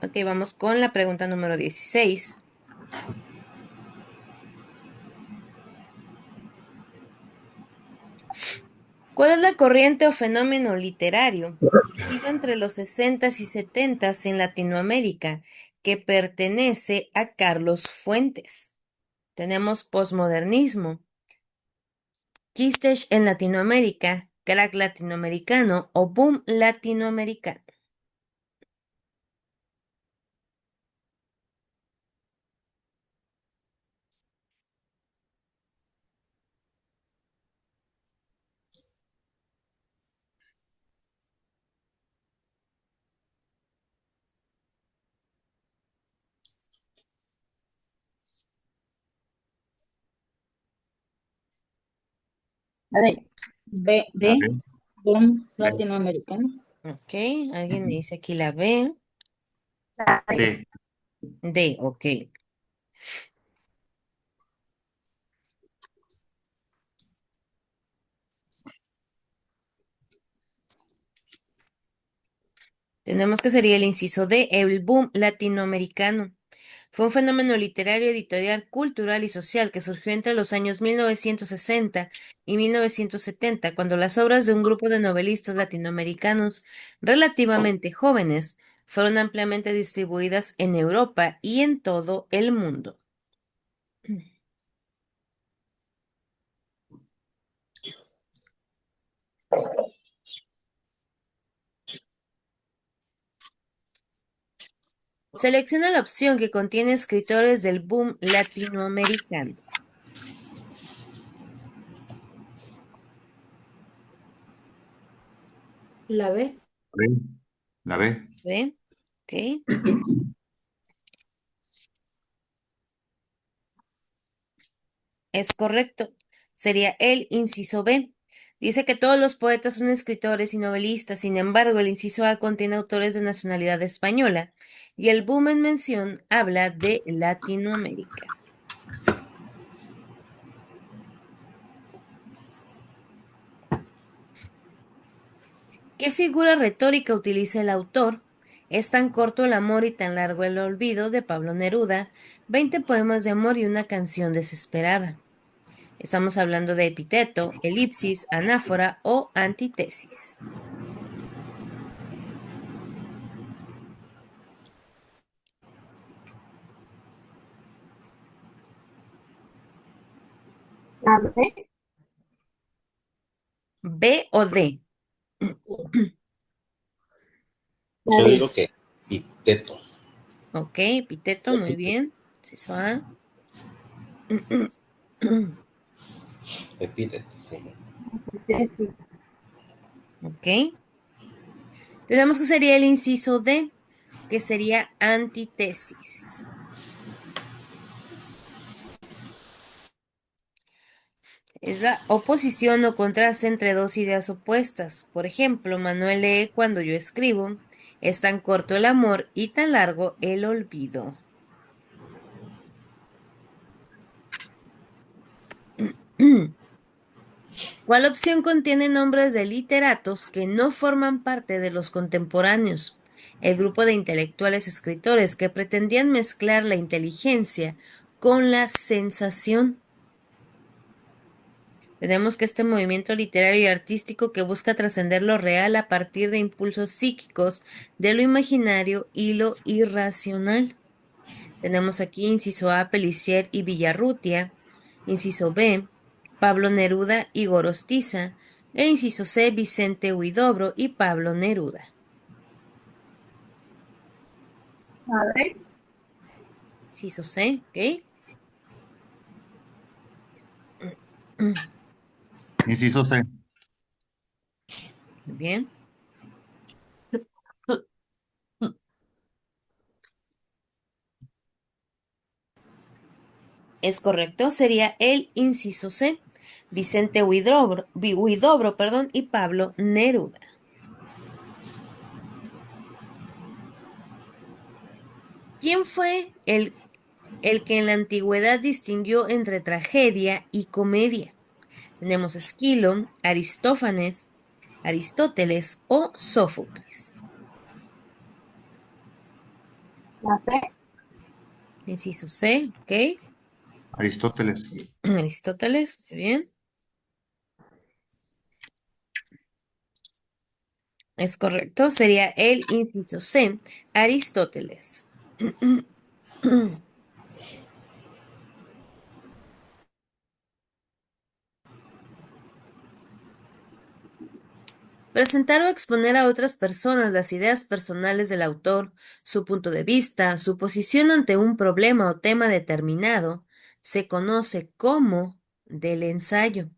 Ok, vamos con la pregunta número 16. ¿Cuál es la corriente o fenómeno literario surgido entre los 60s y 70s en Latinoamérica que pertenece a Carlos Fuentes? Tenemos posmodernismo, Kistech en Latinoamérica, crack latinoamericano o boom latinoamericano. A ver, B, La B, B, boom B, latinoamericano. Ok, alguien me dice aquí la B. D. D, ok. Tenemos que sería el inciso D, el boom latinoamericano. Fue un fenómeno literario, editorial, cultural y social que surgió entre los años 1960 y 1970, cuando las obras de un grupo de novelistas latinoamericanos relativamente jóvenes fueron ampliamente distribuidas en Europa y en todo el mundo. Selecciona la opción que contiene escritores del boom latinoamericano. La B. B. La B. ¿Ve? ¿Ok? Es correcto. Sería el inciso B. Dice que todos los poetas son escritores y novelistas, sin embargo, el inciso A contiene autores de nacionalidad española y el boom en mención habla de Latinoamérica. ¿Qué figura retórica utiliza el autor? Es tan corto el amor y tan largo el olvido de Pablo Neruda, 20 poemas de amor y una canción desesperada. Estamos hablando de epíteto, elipsis, anáfora o antítesis. La B. ¿B o D? La Yo D. digo que epíteto. Ok, epíteto, muy Epíteto. bien. Inciso A. Epíteto, sí. Ok. Tenemos que sería el inciso D, que sería antítesis. Es la oposición o contraste entre dos ideas opuestas. Por ejemplo, Manuel lee cuando yo escribo. Es tan corto el amor y tan largo el olvido. ¿Cuál opción contiene nombres de literatos que no forman parte de los contemporáneos? El grupo de intelectuales escritores que pretendían mezclar la inteligencia con la sensación. Tenemos que este movimiento literario y artístico que busca trascender lo real a partir de impulsos psíquicos de lo imaginario y lo irracional. Tenemos aquí inciso A, Pelicier y Villarrutia, inciso B, Pablo Neruda y Gorostiza, e inciso C, Vicente Huidobro y Pablo Neruda. A ver. Inciso C, ¿ok? Inciso C. Muy bien. Es correcto, sería el inciso C, Vicente Huidobro, perdón, y Pablo Neruda. ¿Quién fue el que en la antigüedad distinguió entre tragedia y comedia? Tenemos Esquilo, Aristófanes, Aristóteles o Sófocles. La C. Inciso C, ¿ok? Aristóteles. Aristóteles, muy bien. Es correcto, sería el inciso C, Aristóteles. Presentar o exponer a otras personas las ideas personales del autor, su punto de vista, su posición ante un problema o tema determinado, se conoce como del ensayo.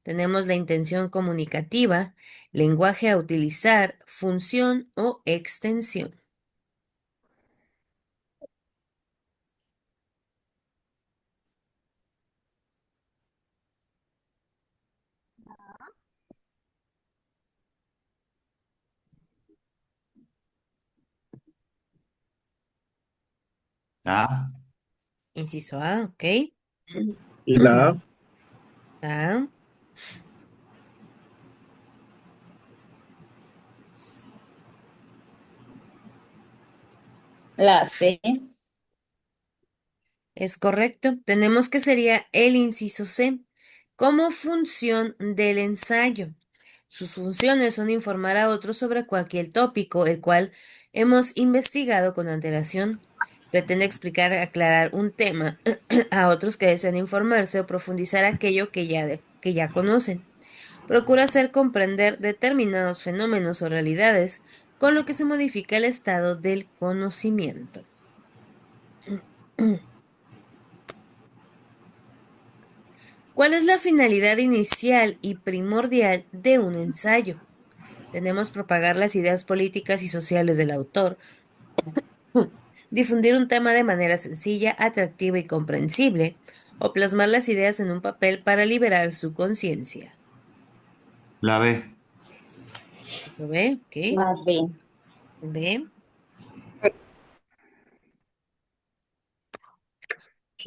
Tenemos la intención comunicativa, lenguaje a utilizar, función o extensión. La A. Inciso A, ¿ok? Y la A. A. La C. Es correcto. Tenemos que sería el inciso C, como función del ensayo. Sus funciones son informar a otros sobre cualquier tópico, el cual hemos investigado con antelación. Pretende explicar, aclarar un tema a otros que desean informarse o profundizar aquello que ya conocen. Procura hacer comprender determinados fenómenos o realidades, con lo que se modifica el estado del conocimiento. ¿Cuál es la finalidad inicial y primordial de un ensayo? Tenemos propagar las ideas políticas y sociales del autor, difundir un tema de manera sencilla, atractiva y comprensible, o plasmar las ideas en un papel para liberar su conciencia. La B. ¿Eso ve? ¿Ok? La B. ¿Ve?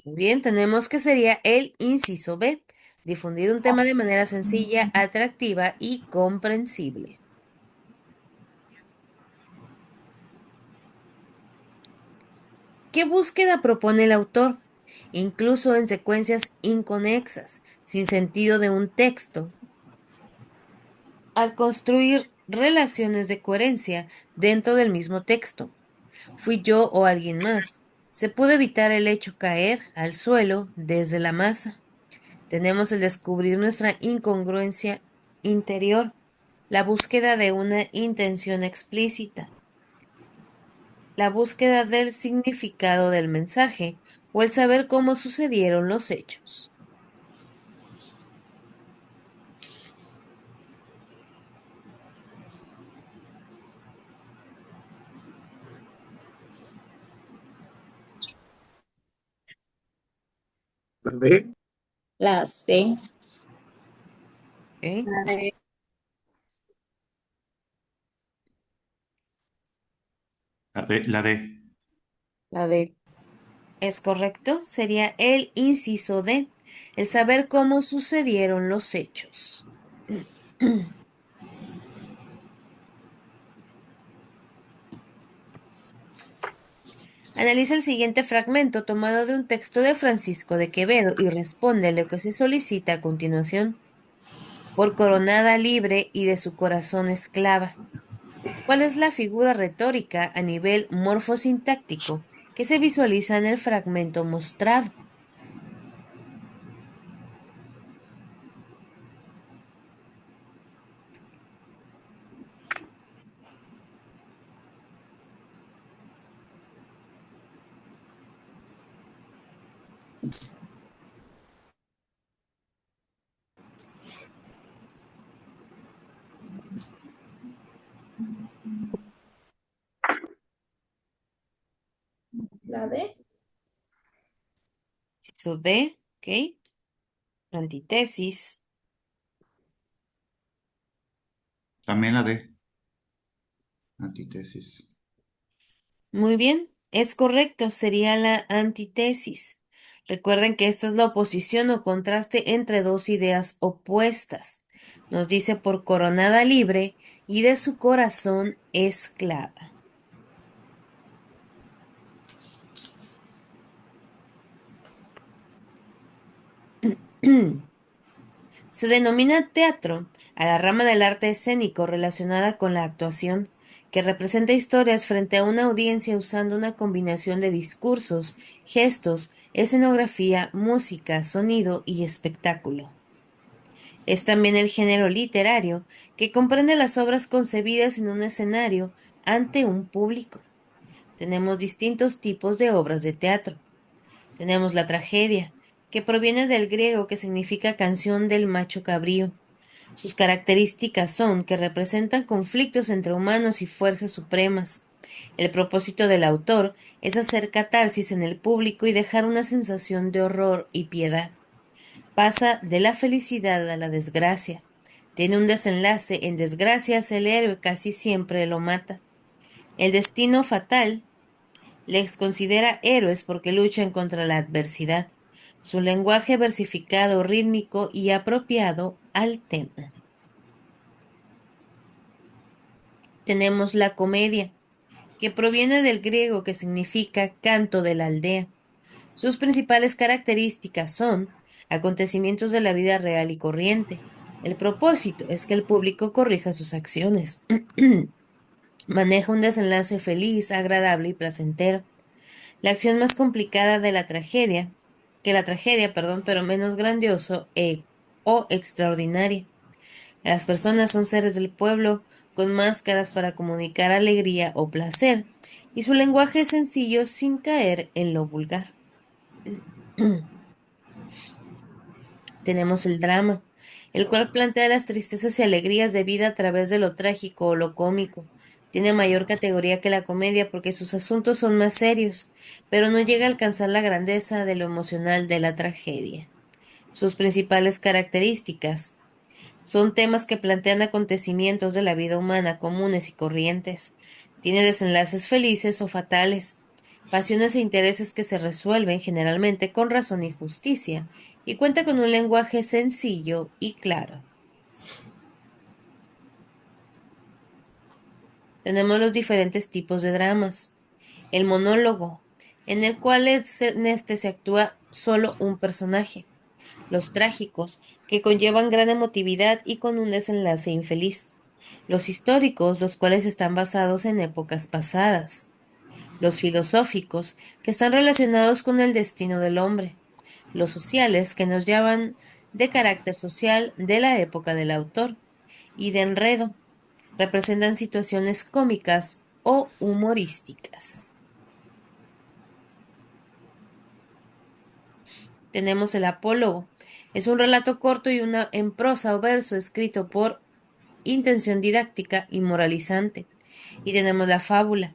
Muy bien, tenemos que sería el inciso B, difundir un tema de manera sencilla, atractiva y comprensible. ¿Qué búsqueda propone el autor? Incluso en secuencias inconexas, sin sentido de un texto, al construir relaciones de coherencia dentro del mismo texto. Fui yo o alguien más. Se pudo evitar el hecho caer al suelo desde la masa. Tenemos el descubrir nuestra incongruencia interior, la búsqueda de una intención explícita, la búsqueda del significado del mensaje o el saber cómo sucedieron los hechos. La D. La C. ¿Ok? La D. La D. La D. La D. ¿Es correcto? Sería el inciso D, el saber cómo sucedieron los hechos. Analiza el siguiente fragmento tomado de un texto de Francisco de Quevedo y responde a lo que se solicita a continuación. Por coronada libre y de su corazón esclava. ¿Cuál es la figura retórica a nivel morfosintáctico que se visualiza en el fragmento mostrado? La D. Inciso D, ¿ok? Antítesis. También la D. Antítesis. Muy bien, es correcto, sería la antítesis. Recuerden que esta es la oposición o contraste entre dos ideas opuestas. Nos dice por coronada libre y de su corazón esclava. Se denomina teatro a la rama del arte escénico relacionada con la actuación, que representa historias frente a una audiencia usando una combinación de discursos, gestos, escenografía, música, sonido y espectáculo. Es también el género literario, que comprende las obras concebidas en un escenario ante un público. Tenemos distintos tipos de obras de teatro. Tenemos la tragedia, que proviene del griego que significa canción del macho cabrío. Sus características son que representan conflictos entre humanos y fuerzas supremas. El propósito del autor es hacer catarsis en el público y dejar una sensación de horror y piedad. Pasa de la felicidad a la desgracia. Tiene un desenlace en desgracias, el héroe casi siempre lo mata. El destino fatal les considera héroes porque luchan contra la adversidad. Su lenguaje versificado, rítmico y apropiado al tema. Tenemos la comedia, que proviene del griego que significa canto de la aldea. Sus principales características son acontecimientos de la vida real y corriente. El propósito es que el público corrija sus acciones. Maneja un desenlace feliz, agradable y placentero. La acción más complicada de la tragedia, perdón, pero menos grandioso o extraordinaria. Las personas son seres del pueblo con máscaras para comunicar alegría o placer, y su lenguaje es sencillo sin caer en lo vulgar. Tenemos el drama, el cual plantea las tristezas y alegrías de vida a través de lo trágico o lo cómico. Tiene mayor categoría que la comedia porque sus asuntos son más serios, pero no llega a alcanzar la grandeza de lo emocional de la tragedia. Sus principales características son temas que plantean acontecimientos de la vida humana comunes y corrientes. Tiene desenlaces felices o fatales, pasiones e intereses que se resuelven generalmente con razón y justicia, y cuenta con un lenguaje sencillo y claro. Tenemos los diferentes tipos de dramas. El monólogo, en el cual en este se actúa solo un personaje. Los trágicos, que conllevan gran emotividad y con un desenlace infeliz. Los históricos, los cuales están basados en épocas pasadas. Los filosóficos, que están relacionados con el destino del hombre. Los sociales, que nos llaman de carácter social de la época del autor. Y de enredo, representan situaciones cómicas o humorísticas. Tenemos el apólogo. Es un relato corto y una en prosa o verso escrito por intención didáctica y moralizante. Y tenemos la fábula,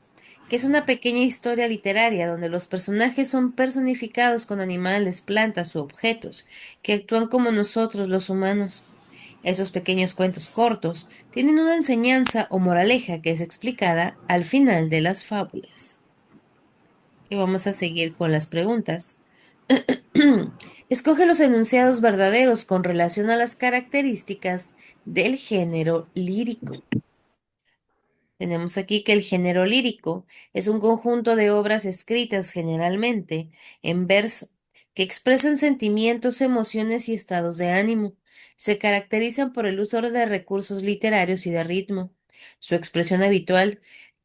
que es una pequeña historia literaria donde los personajes son personificados con animales, plantas u objetos que actúan como nosotros los humanos. Esos pequeños cuentos cortos tienen una enseñanza o moraleja que es explicada al final de las fábulas. Y vamos a seguir con las preguntas. Escoge los enunciados verdaderos con relación a las características del género lírico. Tenemos aquí que el género lírico es un conjunto de obras escritas generalmente en verso, que expresan sentimientos, emociones y estados de ánimo. Se caracterizan por el uso de recursos literarios y de ritmo. Su expresión habitual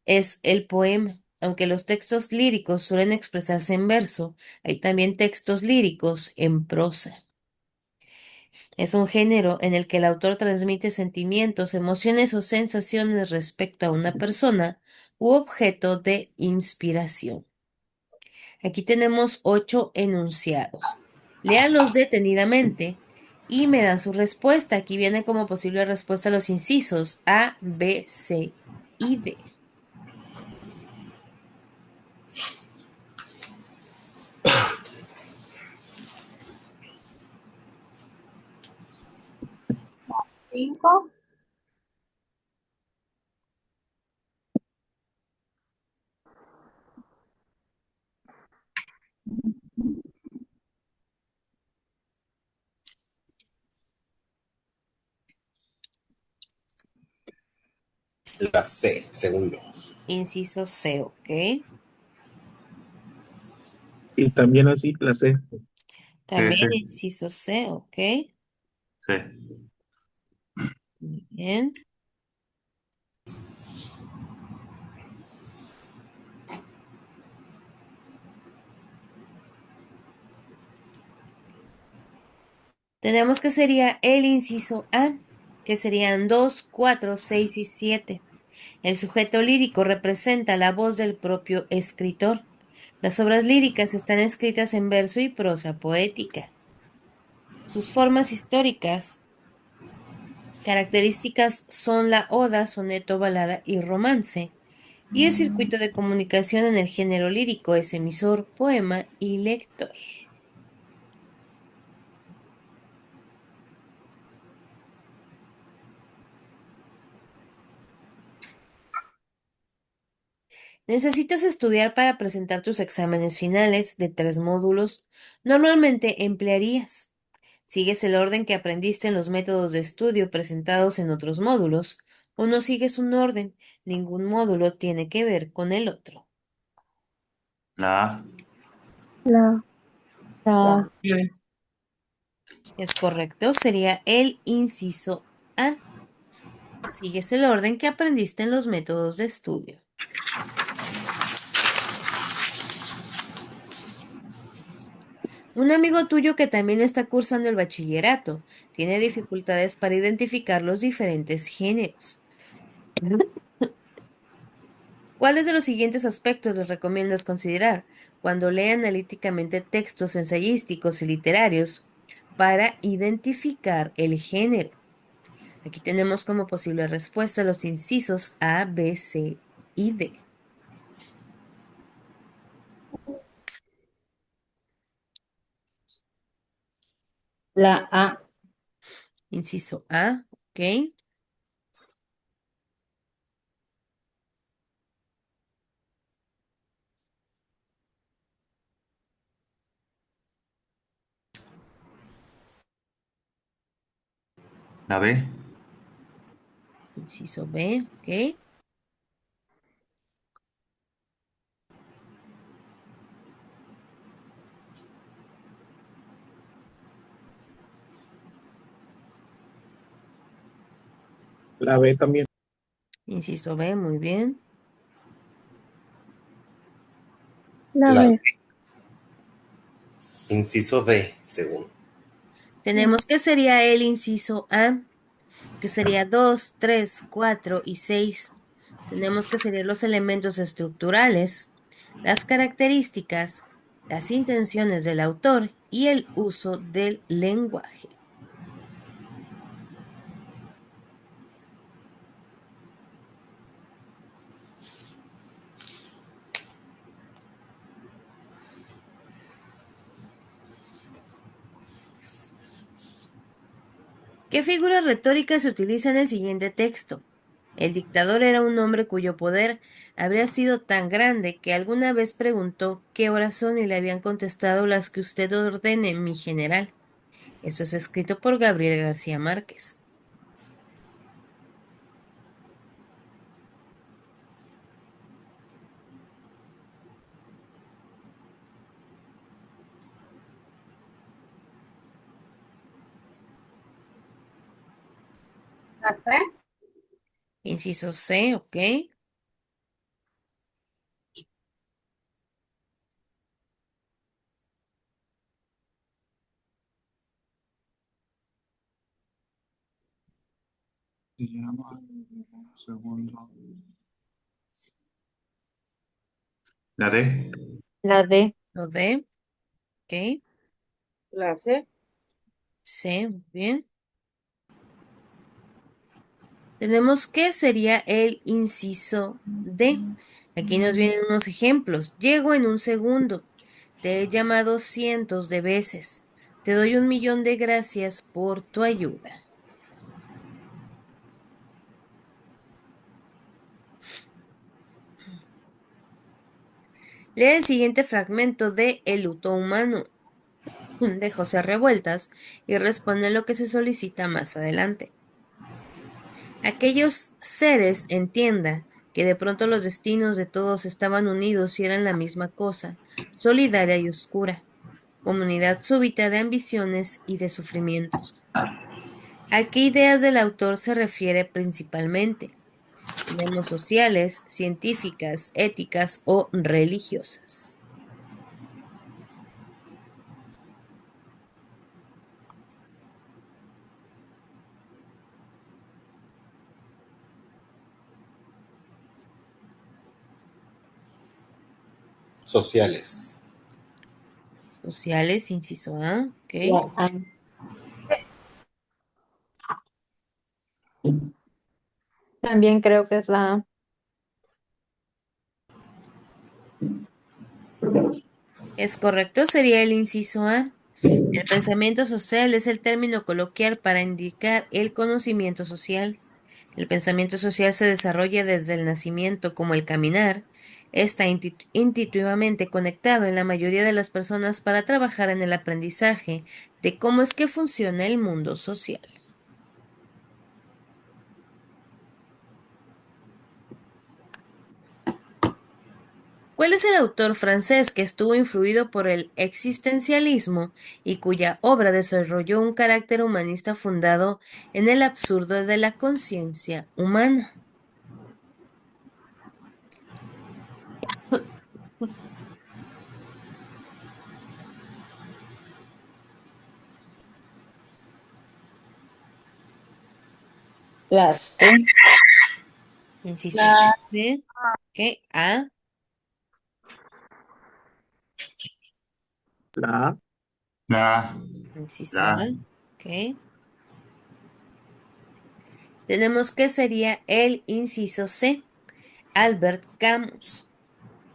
es el poema. Aunque los textos líricos suelen expresarse en verso, hay también textos líricos en prosa. Es un género en el que el autor transmite sentimientos, emociones o sensaciones respecto a una persona u objeto de inspiración. Aquí tenemos 8 enunciados. Léanlos detenidamente y me dan su respuesta. Aquí viene como posible respuesta los incisos A, B, C y D. Cinco. La C, según yo. Inciso C, ¿ok? Y también así la C. También Sí. inciso C, ¿ok? Sí. Muy bien. Tenemos que sería el inciso A, que serían 2, 4, 6 y 7. El sujeto lírico representa la voz del propio escritor. Las obras líricas están escritas en verso y prosa poética. Sus formas históricas características son la oda, soneto, balada y romance. Y el circuito de comunicación en el género lírico es emisor, poema y lector. Necesitas estudiar para presentar tus exámenes finales de 3 módulos. Normalmente emplearías. ¿Sigues el orden que aprendiste en los métodos de estudio presentados en otros módulos? ¿O no sigues un orden? Ningún módulo tiene que ver con el otro. La A. La A. Es correcto, sería el inciso A. Sigues el orden que aprendiste en los métodos de estudio. Un amigo tuyo que también está cursando el bachillerato tiene dificultades para identificar los diferentes géneros. ¿Cuáles de los siguientes aspectos les recomiendas considerar cuando lee analíticamente textos ensayísticos y literarios para identificar el género? Aquí tenemos como posible respuesta los incisos A, B, C y D. La A. Inciso A, ¿ok? La B. Inciso B, ¿ok? La B también. Inciso B, muy bien. La La B. inciso D, según. Tenemos que sería el inciso A, que sería 2, 3, 4 y 6. Tenemos que serían los elementos estructurales, las características, las intenciones del autor y el uso del lenguaje. ¿Qué figura retórica se utiliza en el siguiente texto? El dictador era un hombre cuyo poder habría sido tan grande que alguna vez preguntó qué horas son y le habían contestado las que usted ordene, mi general. Esto es escrito por Gabriel García Márquez. La C. Inciso C, ¿ok? Se llama segundo. La D. La D. Lo D, ¿ok? La C. C, muy bien. Tenemos que sería el inciso D. Aquí nos vienen unos ejemplos. Llego en un segundo. Te he llamado cientos de veces. Te doy 1.000.000 de gracias por tu ayuda. Lee el siguiente fragmento de El luto humano de José Revueltas y responde lo que se solicita más adelante. Aquellos seres entienda que de pronto los destinos de todos estaban unidos y eran la misma cosa, solidaria y oscura, comunidad súbita de ambiciones y de sufrimientos. ¿A qué ideas del autor se refiere principalmente? Tenemos sociales, científicas, éticas o religiosas. Sociales. Sociales, inciso A, ok. La A. También creo que es la A. Es correcto, sería el inciso A. El pensamiento social es el término coloquial para indicar el conocimiento social. El pensamiento social se desarrolla desde el nacimiento como el caminar. Está intuitivamente conectado en la mayoría de las personas para trabajar en el aprendizaje de cómo es que funciona el mundo social. ¿Cuál es el autor francés que estuvo influido por el existencialismo y cuya obra desarrolló un carácter humanista fundado en el absurdo de la conciencia humana? La C. Inciso C. Ok, A. La A. La, Inciso A. la, Ok. Tenemos que sería el inciso C. Albert Camus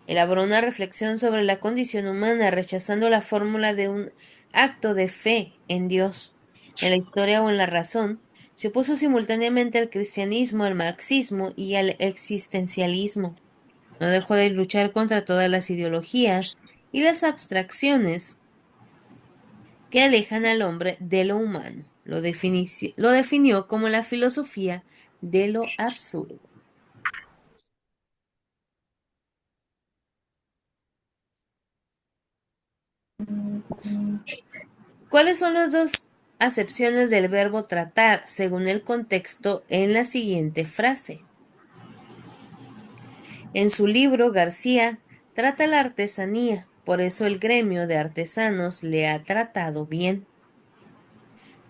elaboró una reflexión sobre la condición humana, rechazando la fórmula de un acto de fe en Dios, en la historia o en la razón. Se opuso simultáneamente al cristianismo, al marxismo y al existencialismo. No dejó de luchar contra todas las ideologías y las abstracciones que alejan al hombre de lo humano. Lo definió como la filosofía de lo absurdo. ¿Cuáles son las dos acepciones del verbo tratar según el contexto en la siguiente frase? En su libro, García trata la artesanía, por eso el gremio de artesanos le ha tratado bien.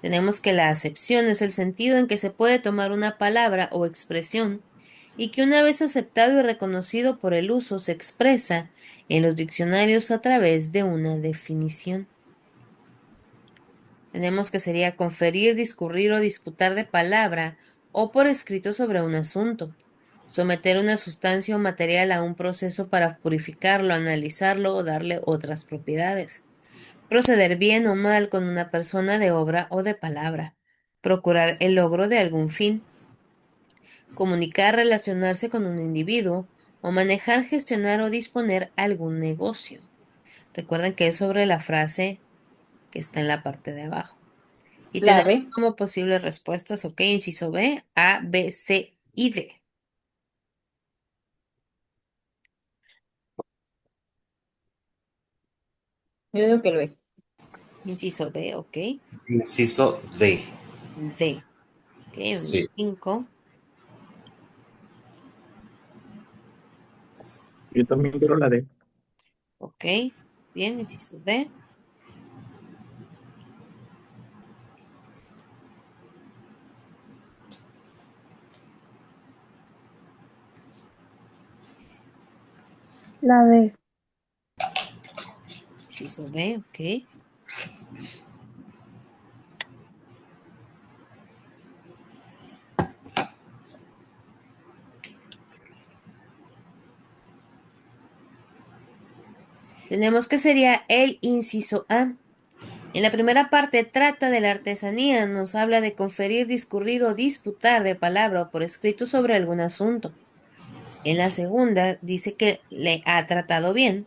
Tenemos que la acepción es el sentido en que se puede tomar una palabra o expresión y que una vez aceptado y reconocido por el uso se expresa en los diccionarios a través de una definición. Tenemos que sería conferir, discurrir o disputar de palabra o por escrito sobre un asunto. Someter una sustancia o material a un proceso para purificarlo, analizarlo o darle otras propiedades. Proceder bien o mal con una persona de obra o de palabra. Procurar el logro de algún fin. Comunicar, relacionarse con un individuo o manejar, gestionar o disponer algún negocio. Recuerden que es sobre la frase que está en la parte de abajo. Y La tenemos B. como posibles respuestas, ok, inciso B, A, B, C y D. Yo digo que el B. Inciso B, ok. Inciso D. D. Ok, Sí. 5. Yo también quiero la D. Ok, bien, inciso D. La D. Inciso B, ok. Tenemos que sería el inciso A. En la primera parte trata de la artesanía, nos habla de conferir, discurrir o disputar de palabra o por escrito sobre algún asunto. En la segunda dice que le ha tratado bien.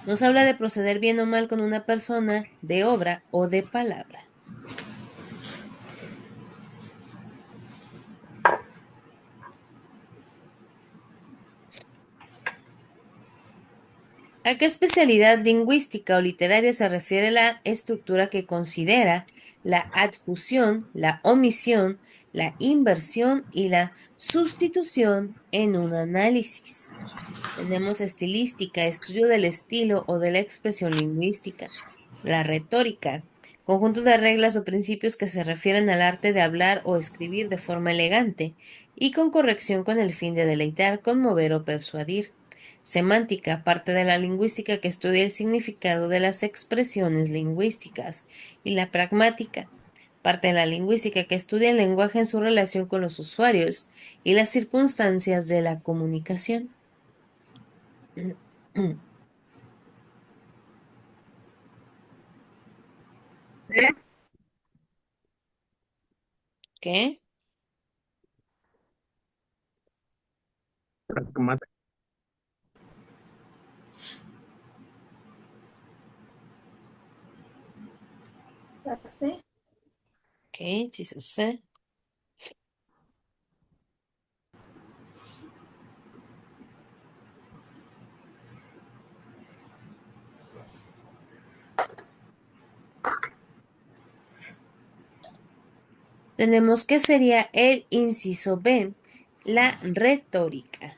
Nos habla de proceder bien o mal con una persona, de obra o de palabra. ¿A qué especialidad lingüística o literaria se refiere la estructura que considera la adjusión, la omisión, la inversión y la sustitución en un análisis? Tenemos estilística, estudio del estilo o de la expresión lingüística. La retórica, conjunto de reglas o principios que se refieren al arte de hablar o escribir de forma elegante y con corrección con el fin de deleitar, conmover o persuadir. Semántica, parte de la lingüística que estudia el significado de las expresiones lingüísticas. Y la pragmática, parte de la lingüística que estudia el lenguaje en su relación con los usuarios y las circunstancias de la comunicación. ¿Qué? Pragmática. La C. Ok, sí, sí, sí. Tenemos que sería el inciso B, la retórica.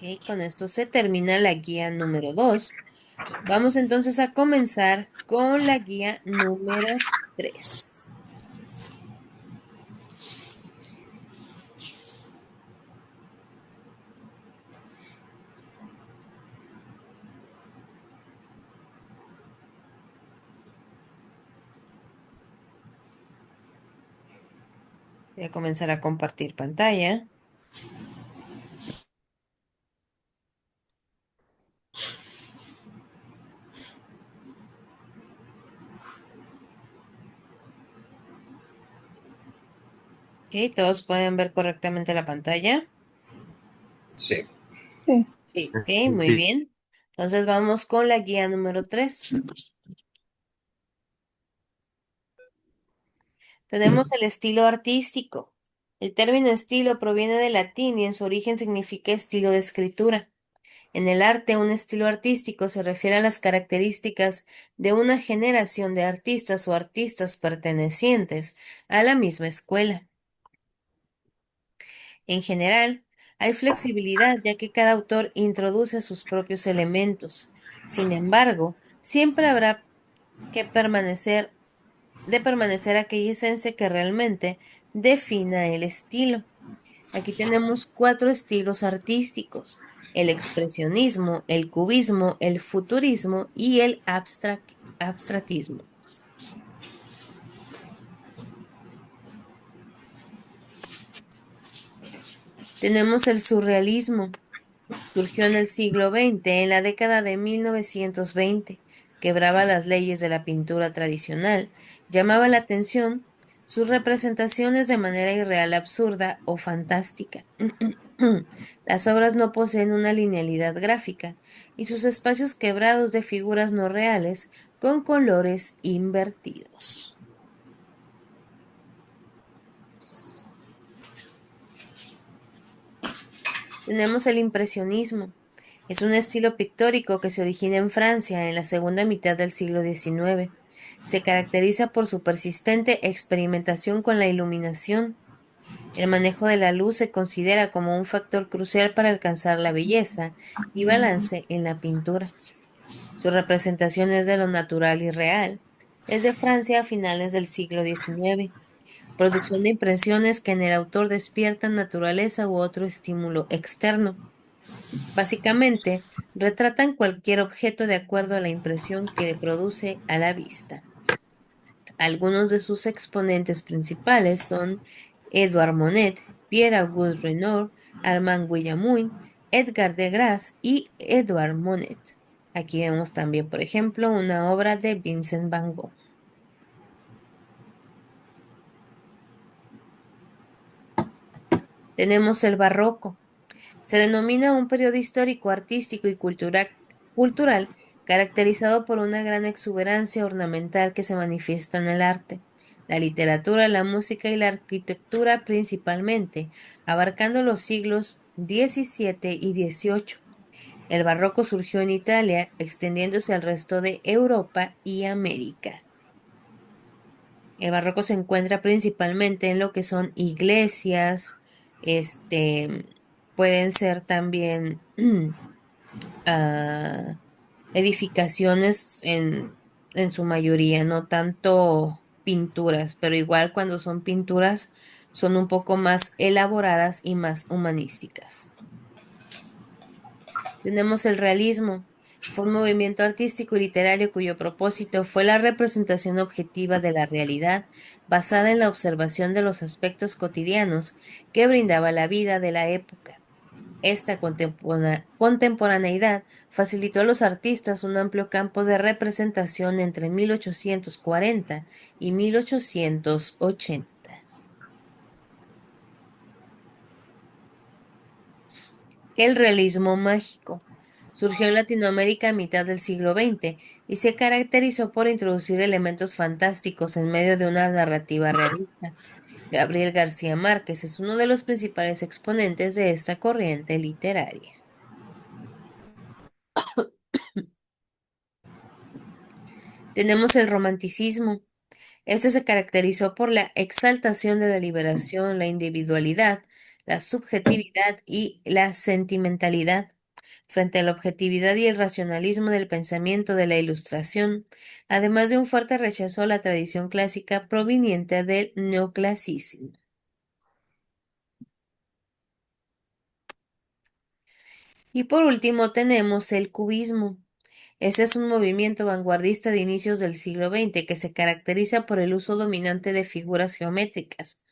Ok, con esto se termina la guía número 2. Vamos entonces a comenzar con la guía número 3. Voy a comenzar a compartir pantalla. Ok, todos pueden ver correctamente la pantalla. Sí. Sí. Sí. Ok, muy Sí. bien. Entonces vamos con la guía número 3. Tenemos el estilo artístico. El término estilo proviene del latín y en su origen significa estilo de escritura. En el arte, un estilo artístico se refiere a las características de una generación de artistas o artistas pertenecientes a la misma escuela. En general, hay flexibilidad ya que cada autor introduce sus propios elementos. Sin embargo, siempre habrá que permanecer aquella esencia que realmente defina el estilo. Aquí tenemos 4 estilos artísticos: el expresionismo, el cubismo, el futurismo y el abstractismo. Tenemos el surrealismo. Surgió en el siglo XX, en la década de 1920. Quebraba las leyes de la pintura tradicional, llamaba la atención sus representaciones de manera irreal, absurda o fantástica. Las obras no poseen una linealidad gráfica y sus espacios quebrados de figuras no reales con colores invertidos. Tenemos el impresionismo. Es un estilo pictórico que se origina en Francia en la segunda mitad del siglo XIX. Se caracteriza por su persistente experimentación con la iluminación. El manejo de la luz se considera como un factor crucial para alcanzar la belleza y balance en la pintura. Su representación es de lo natural y real. Es de Francia a finales del siglo XIX. Producción de impresiones que en el autor despiertan naturaleza u otro estímulo externo. Básicamente, retratan cualquier objeto de acuerdo a la impresión que le produce a la vista. Algunos de sus exponentes principales son Edouard Monet, Pierre-Auguste Renoir, Armand Guillaumin, Edgar Degas y Edouard Monet. Aquí vemos también, por ejemplo, una obra de Vincent van Gogh. Tenemos el barroco. Se denomina un periodo histórico, artístico y cultural caracterizado por una gran exuberancia ornamental que se manifiesta en el arte, la literatura, la música y la arquitectura principalmente, abarcando los siglos XVII y XVIII. El barroco surgió en Italia, extendiéndose al resto de Europa y América. El barroco se encuentra principalmente en lo que son iglesias, este, pueden ser también ah, edificaciones en su mayoría, no tanto pinturas, pero igual cuando son pinturas son un poco más elaboradas y más humanísticas. Tenemos el realismo. Fue un movimiento artístico y literario cuyo propósito fue la representación objetiva de la realidad, basada en la observación de los aspectos cotidianos que brindaba la vida de la época. Esta contemporaneidad facilitó a los artistas un amplio campo de representación entre 1840 y 1880. El realismo mágico surgió en Latinoamérica a mitad del siglo XX y se caracterizó por introducir elementos fantásticos en medio de una narrativa realista. Gabriel García Márquez es uno de los principales exponentes de esta corriente literaria. Tenemos el romanticismo. Este se caracterizó por la exaltación de la liberación, la individualidad, la subjetividad y la sentimentalidad, frente a la objetividad y el racionalismo del pensamiento de la Ilustración, además de un fuerte rechazo a la tradición clásica proveniente del neoclasicismo. Y por último tenemos el cubismo. Ese es un movimiento vanguardista de inicios del siglo XX que se caracteriza por el uso dominante de figuras geométricas,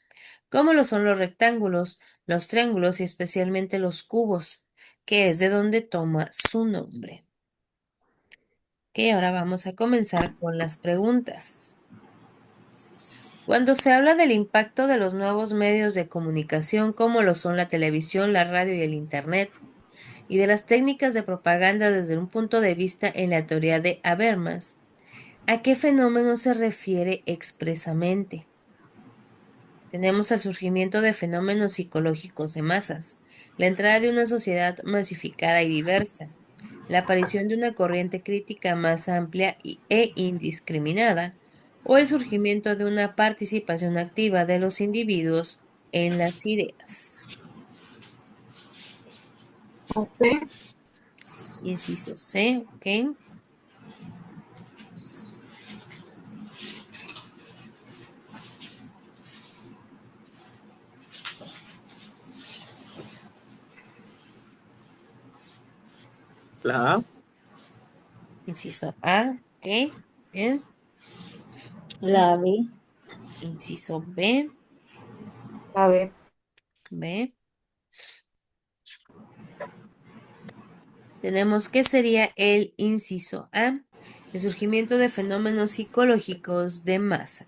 como lo son los rectángulos, los triángulos y especialmente los cubos, que es de donde toma su nombre. Ok, ahora vamos a comenzar con las preguntas. Cuando se habla del impacto de los nuevos medios de comunicación, como lo son la televisión, la radio y el Internet, y de las técnicas de propaganda desde un punto de vista en la teoría de Habermas, ¿a qué fenómeno se refiere expresamente? Tenemos el surgimiento de fenómenos psicológicos de masas, la entrada de una sociedad masificada y diversa, la aparición de una corriente crítica más amplia e indiscriminada, o el surgimiento de una participación activa de los individuos en las ideas. Ok. Inciso C, ¿ok? La A. Inciso A, ¿ok? Bien. La B. Inciso B, La B. B. Tenemos que sería el inciso A, el surgimiento de fenómenos psicológicos de masa.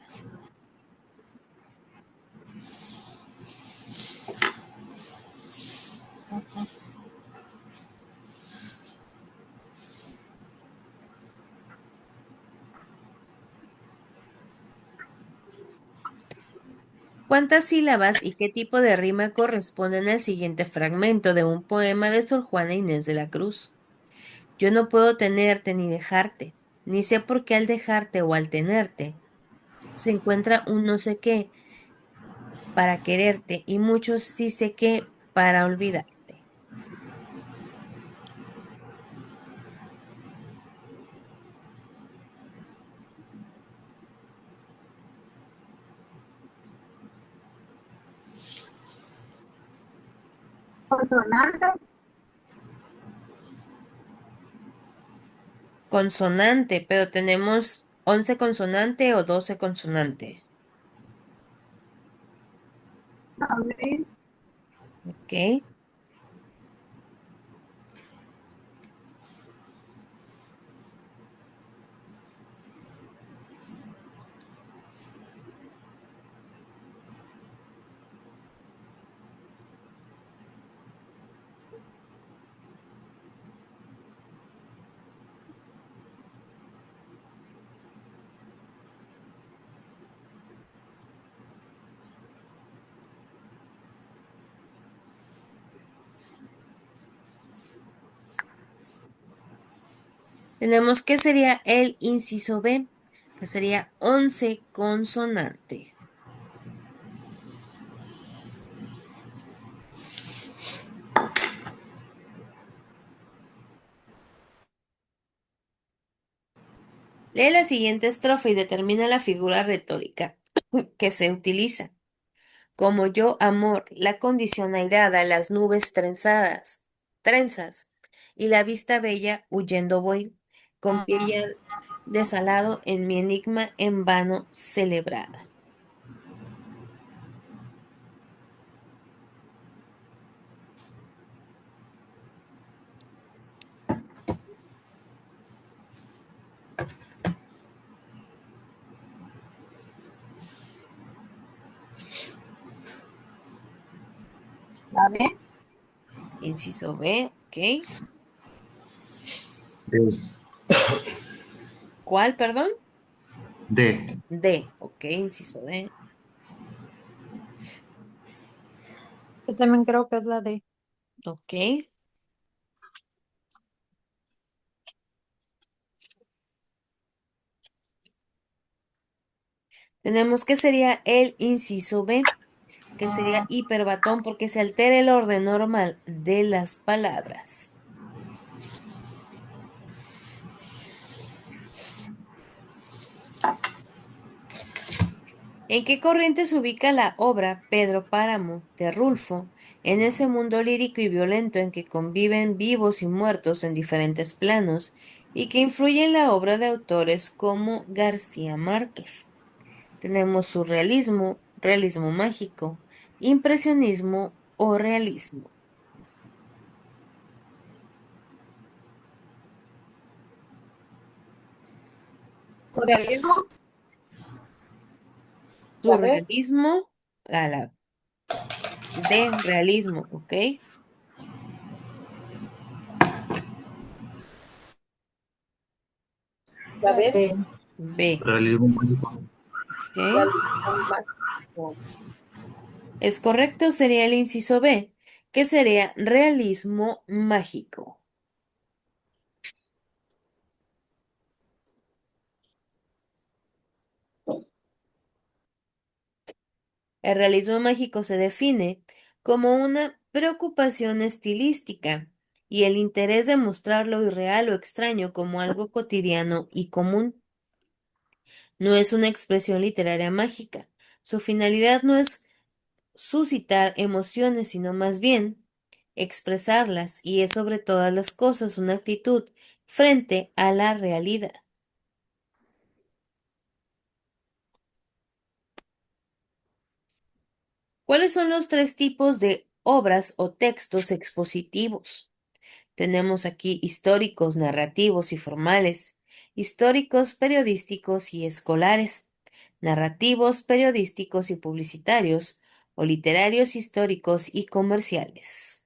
¿Cuántas sílabas y qué tipo de rima corresponden al siguiente fragmento de un poema de Sor Juana Inés de la Cruz? Yo no puedo tenerte ni dejarte, ni sé por qué al dejarte o al tenerte se encuentra un no sé qué para quererte y muchos sí sé qué para olvidarte. Consonante. Consonante, pero tenemos 11 consonante o 12 consonante. A B. ¿Ok? Tenemos que sería el inciso B, que sería 11 consonante. Lee la siguiente estrofa y determina la figura retórica que se utiliza. Como yo, amor, la condición airada, las nubes trenzas, y la vista bella, huyendo voy, con pie ya desalado en mi enigma en vano celebrada. La B. Inciso B, ¿ok? D. ¿Cuál, perdón? D. D, ok, inciso D. Yo también creo que es la D. Ok. Tenemos que sería el inciso B, que sería hiperbatón porque se altera el orden normal de las palabras. ¿En qué corriente se ubica la obra Pedro Páramo de Rulfo, en ese mundo lírico y violento en que conviven vivos y muertos en diferentes planos y que influye en la obra de autores como García Márquez? Tenemos surrealismo, realismo mágico, impresionismo o realismo. Surrealismo. La B. Surrealismo a la de realismo, ¿ok? La B. B. B, Realismo mágico. ¿ok? Realismo mágico. Es correcto, sería el inciso B, que sería realismo mágico. El realismo mágico se define como una preocupación estilística y el interés de mostrar lo irreal o extraño como algo cotidiano y común. No es una expresión literaria mágica. Su finalidad no es suscitar emociones, sino más bien expresarlas, y es sobre todas las cosas una actitud frente a la realidad. ¿Cuáles son los tres tipos de obras o textos expositivos? Tenemos aquí históricos, narrativos y formales, históricos, periodísticos y escolares, narrativos, periodísticos y publicitarios, o literarios, históricos y comerciales.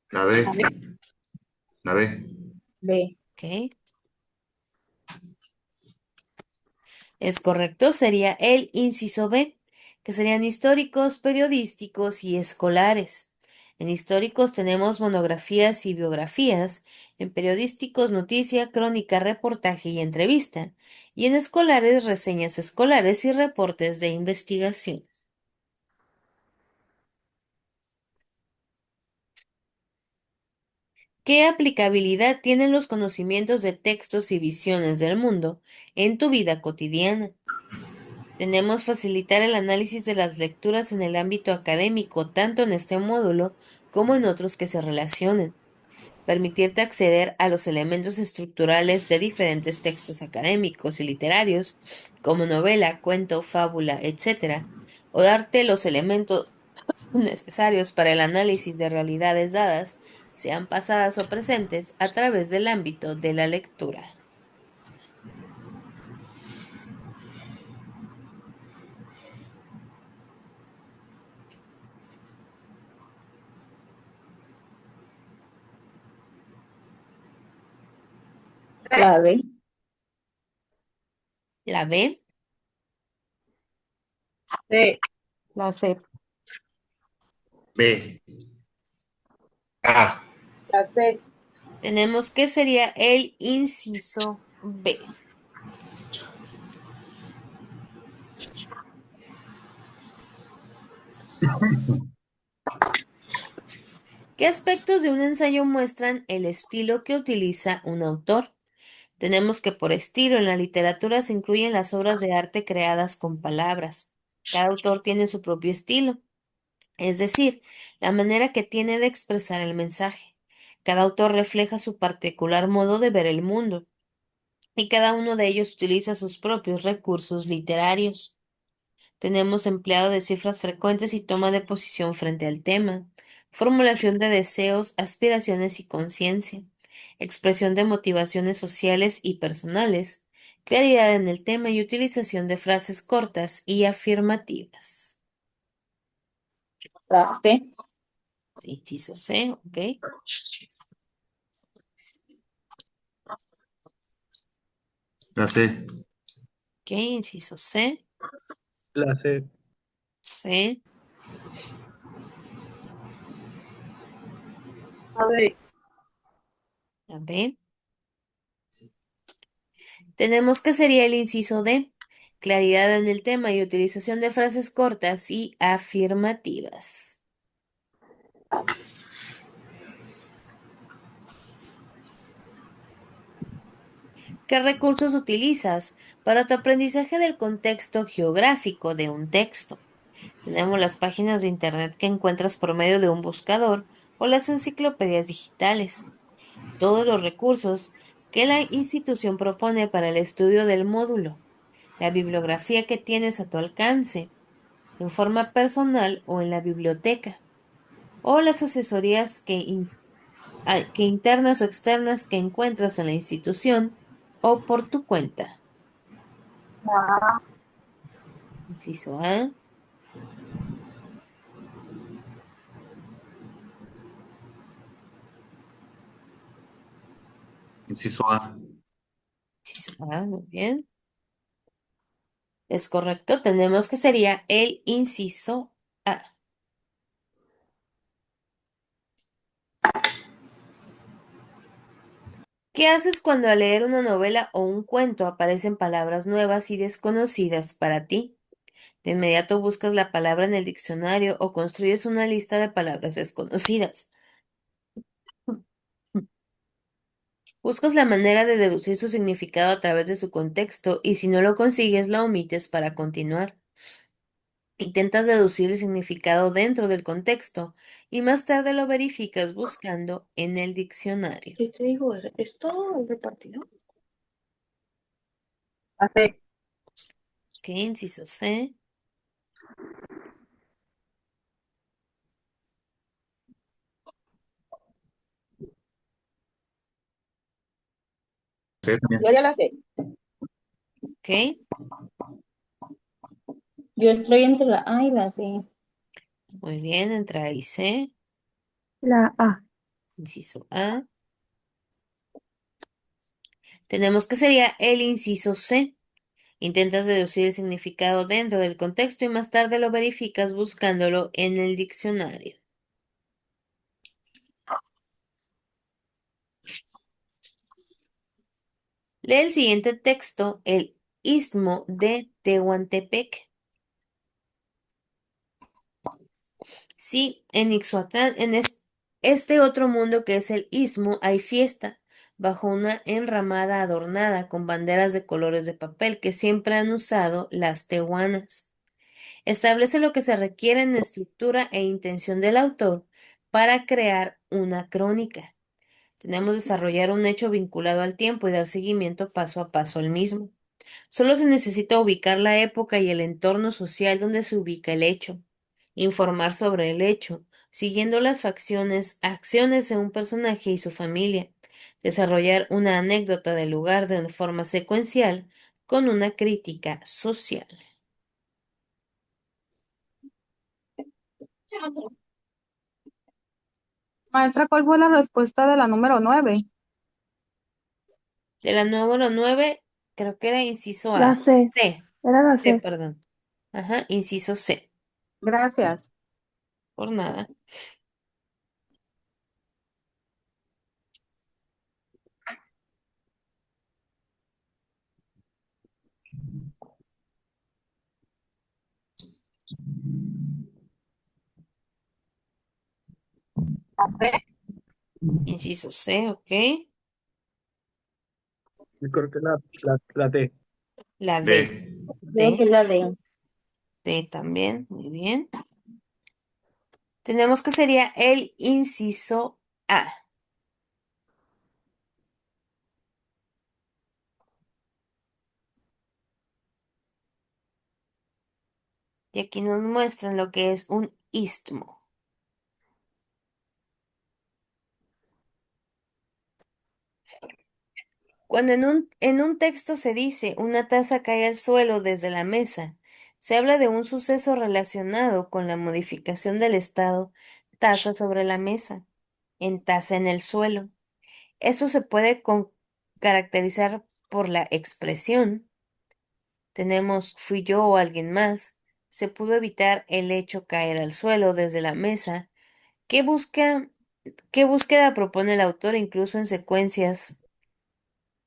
La B. La B. La B. B. ¿Ok? Es correcto, sería el inciso B, que serían históricos, periodísticos y escolares. En históricos tenemos monografías y biografías, en periodísticos noticia, crónica, reportaje y entrevista, y en escolares reseñas escolares y reportes de investigación. ¿Qué aplicabilidad tienen los conocimientos de textos y visiones del mundo en tu vida cotidiana? Tenemos facilitar el análisis de las lecturas en el ámbito académico, tanto en este módulo como en otros que se relacionen. Permitirte acceder a los elementos estructurales de diferentes textos académicos y literarios, como novela, cuento, fábula, etc. O darte los elementos necesarios para el análisis de realidades dadas, sean pasadas o presentes, a través del ámbito de la lectura. La B. La B. C. La C. B. A. La C. Tenemos que sería el inciso B. ¿Qué aspectos de un ensayo muestran el estilo que utiliza un autor? Tenemos que por estilo en la literatura se incluyen las obras de arte creadas con palabras. Cada autor tiene su propio estilo, es decir, la manera que tiene de expresar el mensaje. Cada autor refleja su particular modo de ver el mundo, y cada uno de ellos utiliza sus propios recursos literarios. Tenemos empleado de cifras frecuentes y toma de posición frente al tema, formulación de deseos, aspiraciones y conciencia, expresión de motivaciones sociales y personales, claridad en el tema y utilización de frases cortas y afirmativas. La C. Inciso C, ok. La C. Ok, inciso C, La C. C, A B. a B. Tenemos que sería el inciso D, claridad en el tema y utilización de frases cortas y afirmativas. ¿Qué recursos utilizas para tu aprendizaje del contexto geográfico de un texto? Tenemos las páginas de internet que encuentras por medio de un buscador o las enciclopedias digitales. Todos los recursos que la institución propone para el estudio del módulo. La bibliografía que tienes a tu alcance, en forma personal o en la biblioteca. O las asesorías que internas o externas que encuentras en la institución o por tu cuenta. Inciso A, Inciso A. inciso A, muy bien. Es correcto, tenemos que sería el inciso A. ¿Qué haces cuando al leer una novela o un cuento aparecen palabras nuevas y desconocidas para ti? De inmediato buscas la palabra en el diccionario o construyes una lista de palabras desconocidas. Buscas la manera de deducir su significado a través de su contexto y si no lo consigues, la omites para continuar. Intentas deducir el significado dentro del contexto y más tarde lo verificas buscando en el diccionario. ¿Qué te digo? ¿Es todo el repartido? La C. ¿Qué inciso C? C también. Yo ya la sé. ¿Ok? Yo estoy entre la A y la C. Muy bien, entre A y C. La A. Inciso A. Tenemos que sería el inciso C. Intentas deducir el significado dentro del contexto y más tarde lo verificas buscándolo en el diccionario. Lee el siguiente texto, el Istmo de Tehuantepec. Sí, en Ixhuatlán, este otro mundo que es el Istmo, hay fiesta, bajo una enramada adornada con banderas de colores de papel que siempre han usado las tehuanas. Establece lo que se requiere en estructura e intención del autor para crear una crónica. Tenemos que desarrollar un hecho vinculado al tiempo y dar seguimiento paso a paso al mismo. Solo se necesita ubicar la época y el entorno social donde se ubica el hecho, informar sobre el hecho, siguiendo las acciones de un personaje y su familia, desarrollar una anécdota del lugar de forma secuencial con una crítica social. Maestra, ¿cuál fue la respuesta de la número 9? De la número 9, creo que era inciso La A. C. C. Era la C, C. perdón. Ajá, inciso C. Gracias. Por nada. Inciso C, ok. Yo creo que la D. La D. D. Creo que D. es la D. D también. Muy bien. Tenemos que sería el inciso A. Y aquí nos muestran lo que es un istmo. Cuando en un texto se dice una taza cae al suelo desde la mesa, se habla de un suceso relacionado con la modificación del estado taza sobre la mesa, en taza en el suelo. Eso se puede caracterizar por la expresión. Tenemos fui yo o alguien más. Se pudo evitar el hecho caer al suelo desde la mesa. ¿Qué busca, qué búsqueda propone el autor incluso en secuencias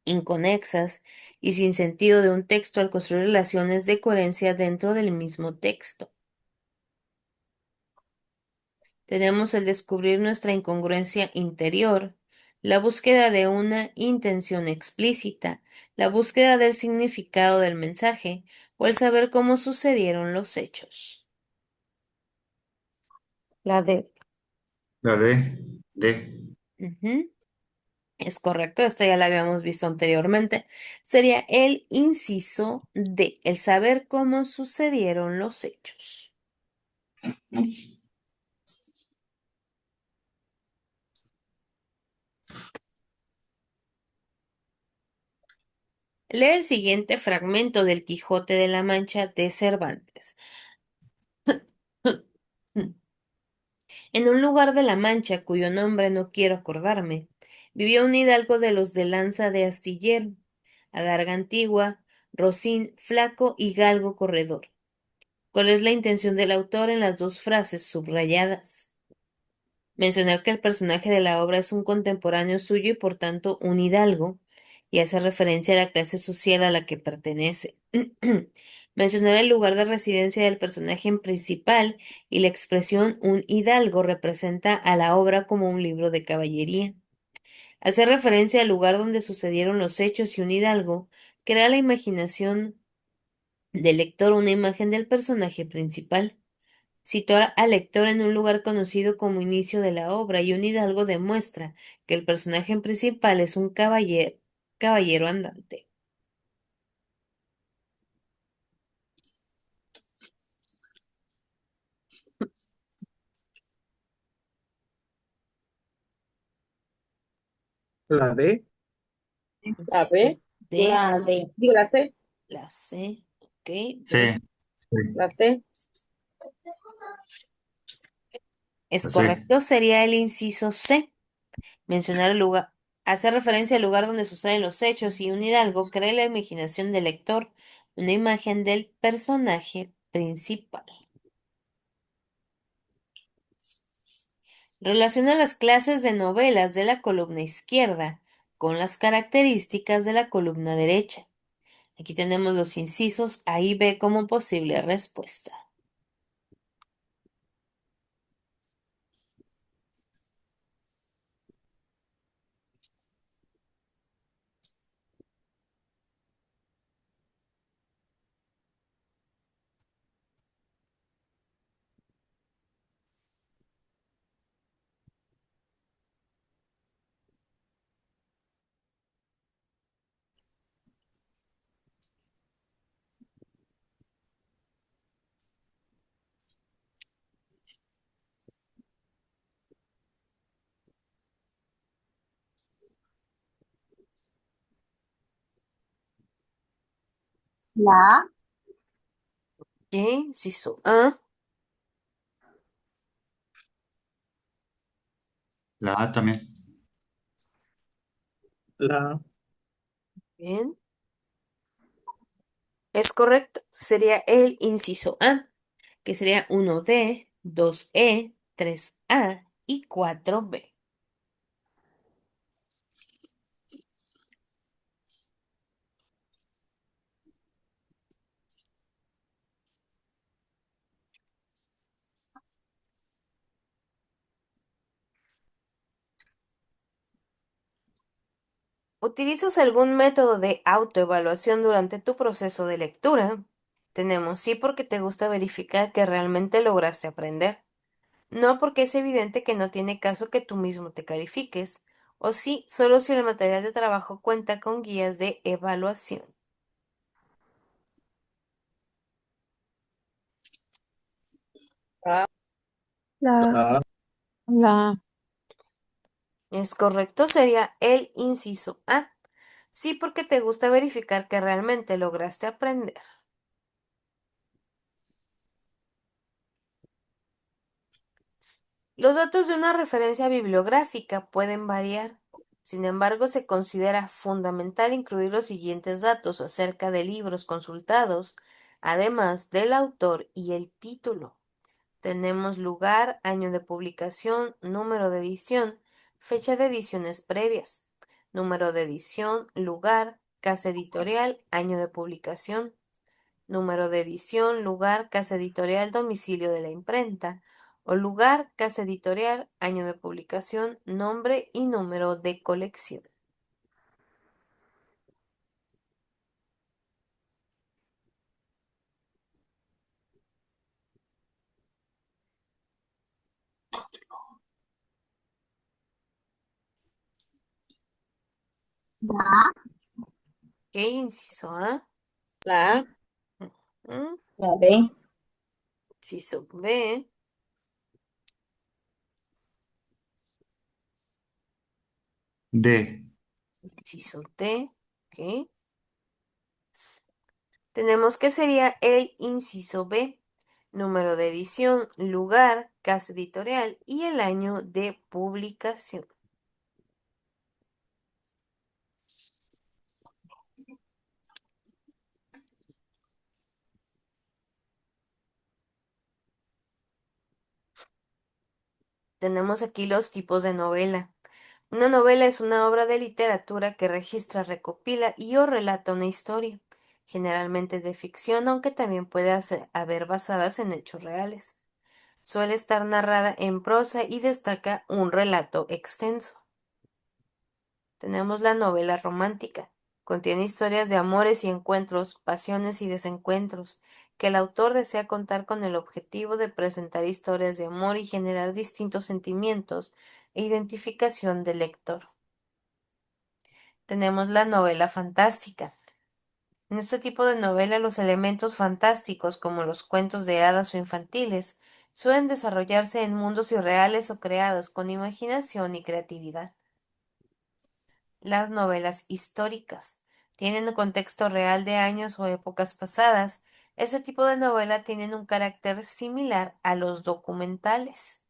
inconexas y sin sentido de un texto al construir relaciones de coherencia dentro del mismo texto? Tenemos el descubrir nuestra incongruencia interior, la búsqueda de una intención explícita, la búsqueda del significado del mensaje o el saber cómo sucedieron los hechos. La D. La D. D. Ujú. Es correcto, esta ya la habíamos visto anteriormente. Sería el inciso D, el saber cómo sucedieron los hechos. Lee el siguiente fragmento del Quijote de la Mancha de Cervantes. En un lugar de la Mancha, cuyo nombre no quiero acordarme, vivía un hidalgo de los de lanza de astillero, adarga antigua, rocín, flaco y galgo corredor. ¿Cuál es la intención del autor en las dos frases subrayadas? Mencionar que el personaje de la obra es un contemporáneo suyo y por tanto un hidalgo, y hace referencia a la clase social a la que pertenece. Mencionar el lugar de residencia del personaje principal y la expresión un hidalgo representa a la obra como un libro de caballería. Hacer referencia al lugar donde sucedieron los hechos y un hidalgo crea la imaginación del lector una imagen del personaje principal. Situar al lector en un lugar conocido como inicio de la obra y un hidalgo demuestra que el personaje principal es un caballero andante. La D. La B. D, La D. Digo la C. la C, ok, C. D. Sí. La C. Es La C. correcto, sería el inciso C. Mencionar el lugar, hacer referencia al lugar donde suceden los hechos y un hidalgo crea en la imaginación del lector una imagen del personaje principal. Relaciona las clases de novelas de la columna izquierda con las características de la columna derecha. Aquí tenemos los incisos A y B como posible respuesta. La A. Ok, inciso A. La A también. La A. Bien. Es correcto. Sería el inciso A, que sería 1D, 2E, 3A y 4B. ¿Utilizas algún método de autoevaluación durante tu proceso de lectura? Tenemos sí porque te gusta verificar que realmente lograste aprender. No porque es evidente que no tiene caso que tú mismo te califiques. O sí, solo si el material de trabajo cuenta con guías de evaluación. A, La, A, la, Es correcto, sería el inciso A. Sí, porque te gusta verificar que realmente lograste aprender. Los datos de una referencia bibliográfica pueden variar. Sin embargo, se considera fundamental incluir los siguientes datos acerca de libros consultados, además del autor y el título. Tenemos lugar, año de publicación, número de edición, fecha de ediciones previas, número de edición, lugar, casa editorial, año de publicación, número de edición, lugar, casa editorial, domicilio de la imprenta, o lugar, casa editorial, año de publicación, nombre y número de colección. la, ¿Qué inciso A? la A, ¿Mm? la B, Inciso B, D, inciso D, ¿ok? Tenemos que sería el inciso B, número de edición, lugar, casa editorial y el año de publicación. Tenemos aquí los tipos de novela. Una novela es una obra de literatura que registra, recopila y o relata una historia, generalmente de ficción, aunque también puede haber basadas en hechos reales. Suele estar narrada en prosa y destaca un relato extenso. Tenemos la novela romántica. Contiene historias de amores y encuentros, pasiones y desencuentros, que el autor desea contar con el objetivo de presentar historias de amor y generar distintos sentimientos e identificación del lector. Tenemos la novela fantástica. En este tipo de novela los elementos fantásticos, como los cuentos de hadas o infantiles, suelen desarrollarse en mundos irreales o creados con imaginación y creatividad. Las novelas históricas tienen un contexto real de años o épocas pasadas. Ese tipo de novela tienen un carácter similar a los documentales.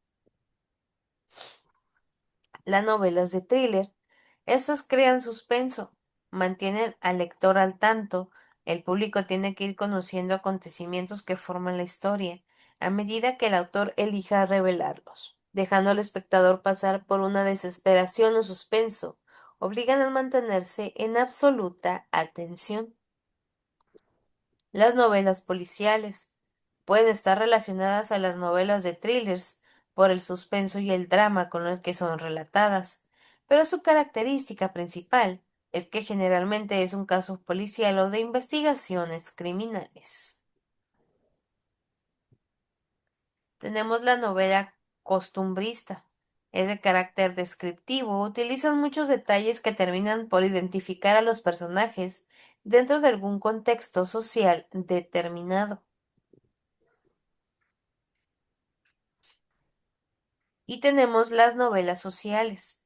Las novelas de thriller, estas crean suspenso, mantienen al lector al tanto. El público tiene que ir conociendo acontecimientos que forman la historia, a medida que el autor elija revelarlos, dejando al espectador pasar por una desesperación o suspenso. Obligan a mantenerse en absoluta atención. Las novelas policiales pueden estar relacionadas a las novelas de thrillers por el suspenso y el drama con el que son relatadas, pero su característica principal es que generalmente es un caso policial o de investigaciones criminales. Tenemos la novela costumbrista. Es de carácter descriptivo, utilizan muchos detalles que terminan por identificar a los personajes dentro de algún contexto social determinado. Y tenemos las novelas sociales.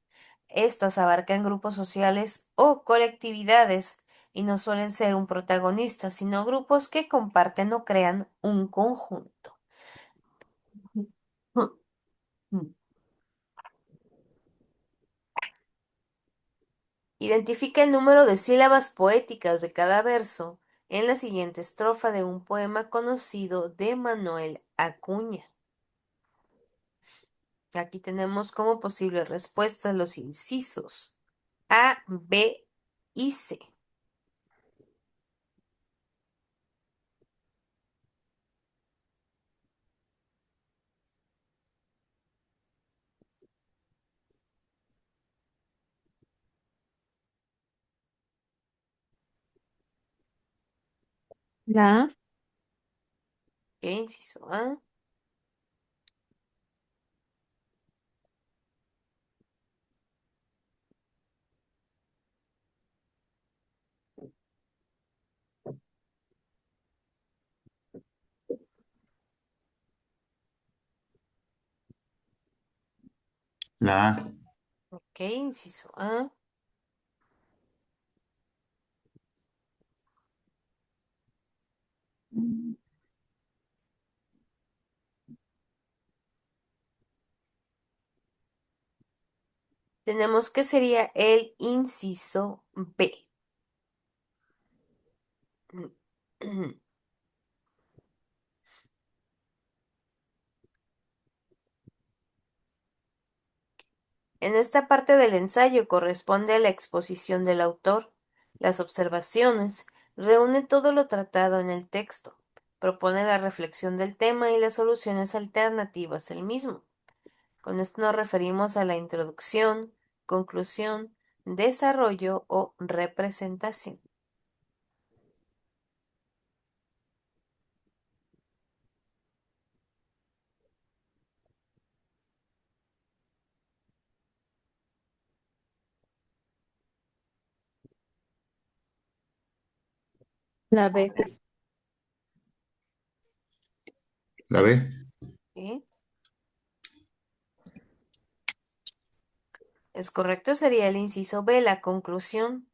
Estas abarcan grupos sociales o colectividades y no suelen ser un protagonista, sino grupos que comparten o crean un conjunto. Identifica el número de sílabas poéticas de cada verso en la siguiente estrofa de un poema conocido de Manuel Acuña. Aquí tenemos como posibles respuestas los incisos A, B y C. La A. Ok, inciso A. La A. Ok, inciso A. Tenemos que sería el inciso B. En esta parte del ensayo corresponde a la exposición del autor, las observaciones, reúne todo lo tratado en el texto, propone la reflexión del tema y las soluciones alternativas del mismo. Con esto nos referimos a la introducción, conclusión, desarrollo o representación. La B. La B. ¿Sí? Es correcto, sería el inciso B, la conclusión.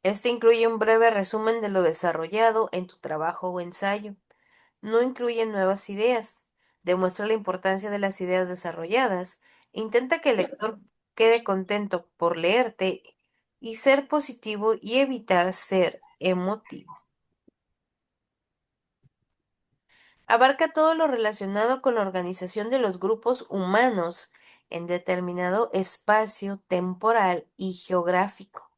Este incluye un breve resumen de lo desarrollado en tu trabajo o ensayo. No incluye nuevas ideas. Demuestra la importancia de las ideas desarrolladas. Intenta que el lector quede contento por leerte y ser positivo y evitar ser emotivo. Abarca todo lo relacionado con la organización de los grupos humanos en determinado espacio temporal y geográfico.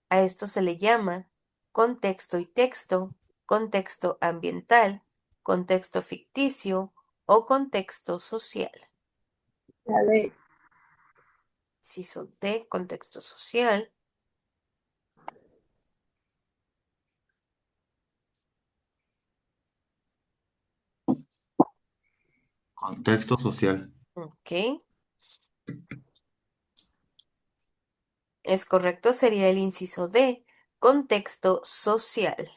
A esto se le llama contexto y texto, contexto ambiental, contexto ficticio o contexto social. La D. Inciso D, contexto social. Contexto social. Ok. Es correcto, sería el inciso D, contexto social.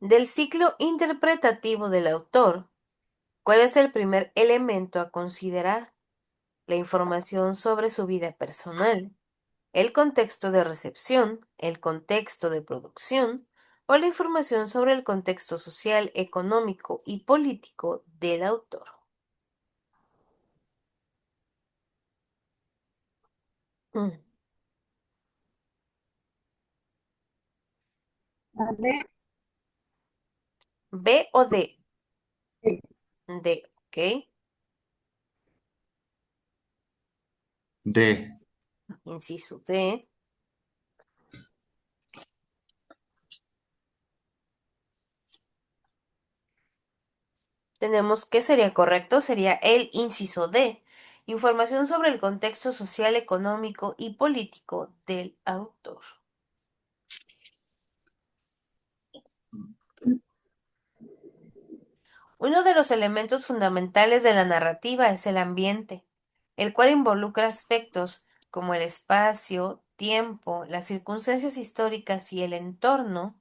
Del ciclo interpretativo del autor, ¿cuál es el primer elemento a considerar? La información sobre su vida personal, el contexto de recepción, el contexto de producción o la información sobre el contexto social, económico y político del autor. Mm. La D. ¿B o D? Sí. D, ¿ok? D. Inciso D. Tenemos que sería correcto, sería el inciso D. Información sobre el contexto social, económico y político del autor. Uno de los elementos fundamentales de la narrativa es el ambiente, el cual involucra aspectos como el espacio, tiempo, las circunstancias históricas y el entorno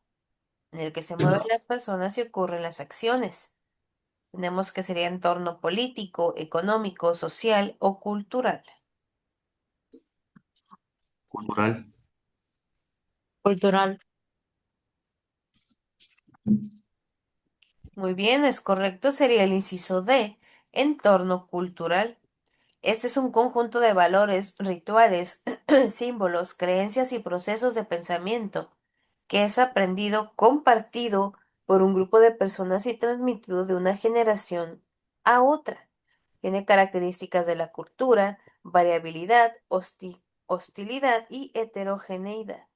en el que se mueven las personas y ocurren las acciones. Tenemos que sería entorno político, económico, social o cultural. Cultural. Cultural. Muy bien, es correcto, sería el inciso D, entorno cultural. Este es un conjunto de valores, rituales, símbolos, creencias y procesos de pensamiento que es aprendido, compartido por un grupo de personas y transmitido de una generación a otra. Tiene características de la cultura, variabilidad, hostilidad y heterogeneidad.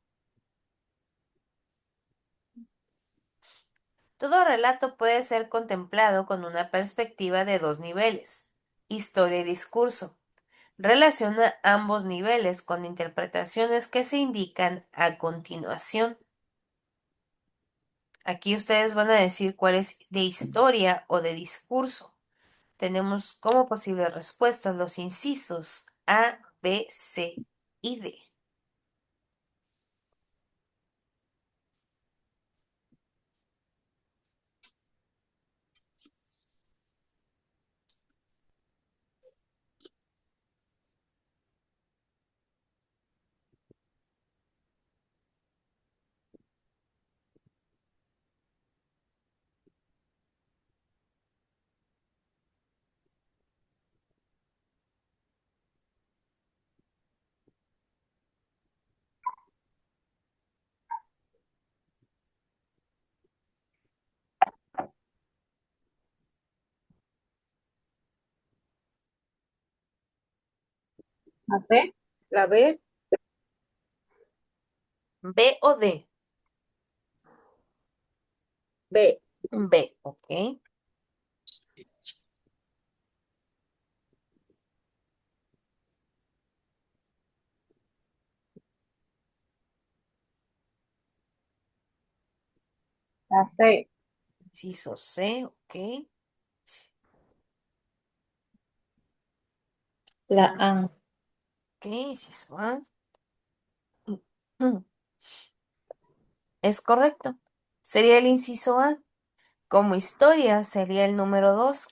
Todo relato puede ser contemplado con una perspectiva de dos niveles, historia y discurso. Relaciona ambos niveles con interpretaciones que se indican a continuación. Aquí ustedes van a decir cuál es de historia o de discurso. Tenemos como posibles respuestas los incisos A, B, C y D. La B. La B. B o D. B. B, ok. La C. Inciso C, ok. La A. Ok, inciso A. Es correcto. Sería el inciso A. Como historia sería el número 2.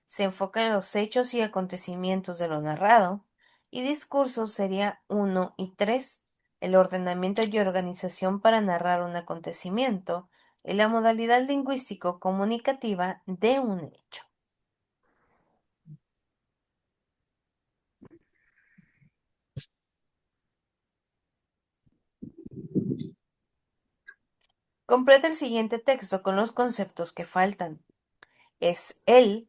Se enfoca en los hechos y acontecimientos de lo narrado. Y discurso sería 1 y 3. El ordenamiento y organización para narrar un acontecimiento y la modalidad lingüístico-comunicativa de un hecho. Completa el siguiente texto con los conceptos que faltan. Es el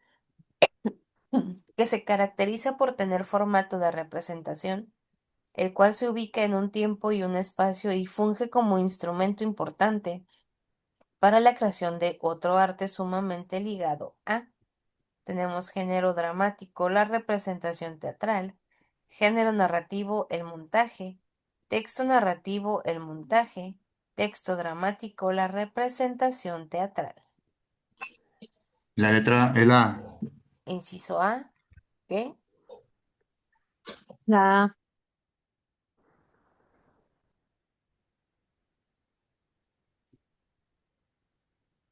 que se caracteriza por tener formato de representación, el cual se ubica en un tiempo y un espacio y funge como instrumento importante para la creación de otro arte sumamente ligado a. Tenemos género dramático, la representación teatral; género narrativo, el montaje; texto narrativo, el montaje; texto dramático, la representación teatral. La letra es la A. Inciso A, ¿qué? La A.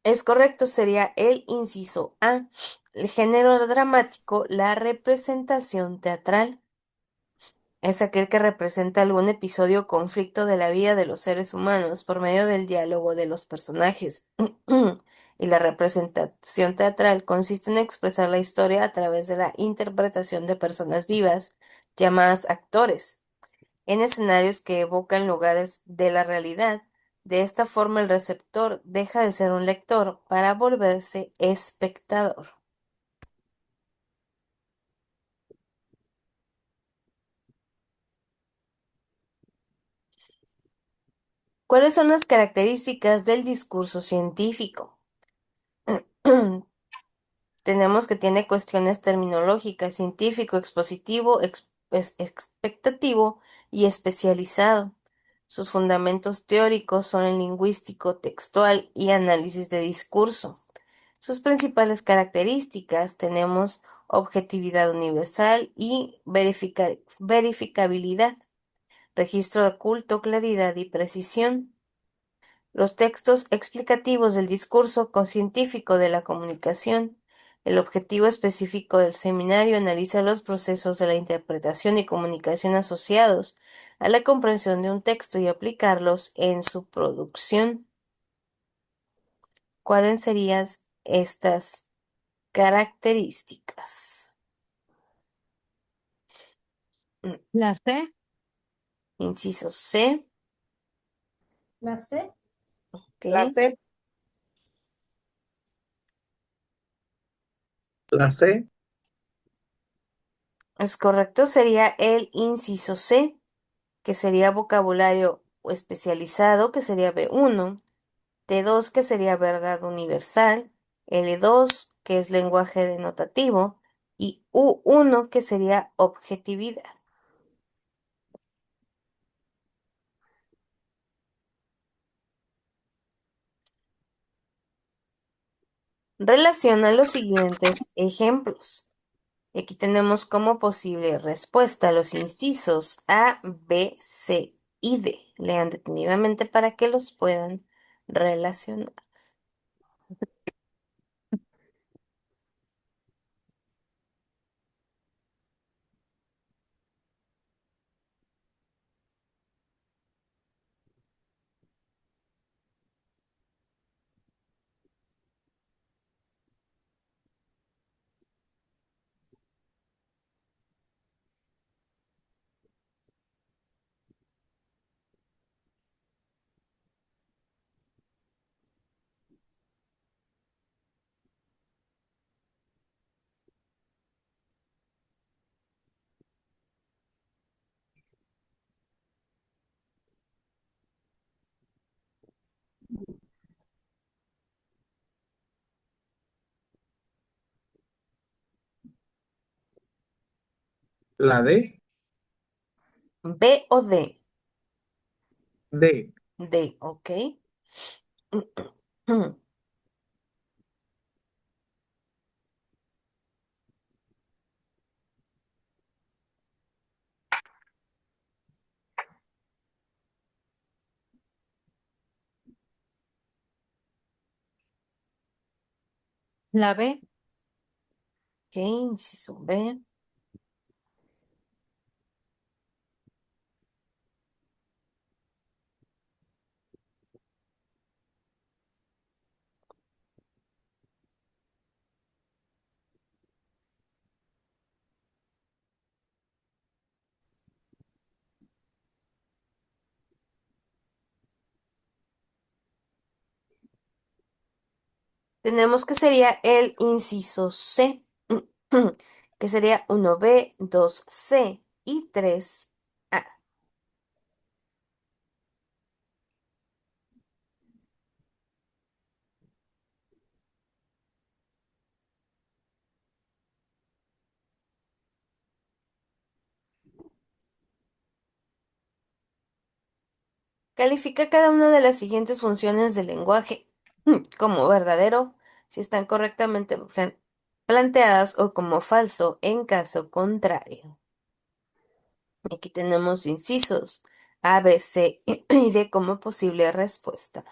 Es correcto, sería el inciso A. El género dramático, la representación teatral. Es aquel que representa algún episodio o conflicto de la vida de los seres humanos por medio del diálogo de los personajes. Y la representación teatral consiste en expresar la historia a través de la interpretación de personas vivas, llamadas actores, en escenarios que evocan lugares de la realidad. De esta forma, el receptor deja de ser un lector para volverse espectador. ¿Cuáles son las características del discurso científico? Tenemos que tiene cuestiones terminológicas: científico, expositivo, expectativo y especializado. Sus fundamentos teóricos son el lingüístico, textual y análisis de discurso. Sus principales características tenemos objetividad universal y verificabilidad, registro de culto, claridad y precisión. Los textos explicativos del discurso científico de la comunicación. El objetivo específico del seminario analiza los procesos de la interpretación y comunicación asociados a la comprensión de un texto y aplicarlos en su producción. ¿Cuáles serían estas características? La C. Inciso C, La C. La ¿ok? C. La C. Es correcto, sería el inciso C, que sería vocabulario especializado, que sería B1; T2, que sería verdad universal; L2, que es lenguaje denotativo; y U1, que sería objetividad. Relaciona los siguientes ejemplos. Aquí tenemos como posible respuesta los incisos A, B, C y D. Lean detenidamente para que los puedan relacionar. La D. B o D. D. D, ok. La B. Ok, inciso B. Tenemos que sería el inciso C, que sería 1B, 2C y 3A. Califica cada una de las siguientes funciones del lenguaje como verdadero si están correctamente planteadas o como falso en caso contrario. Aquí tenemos incisos A, B, C y D como posible respuesta.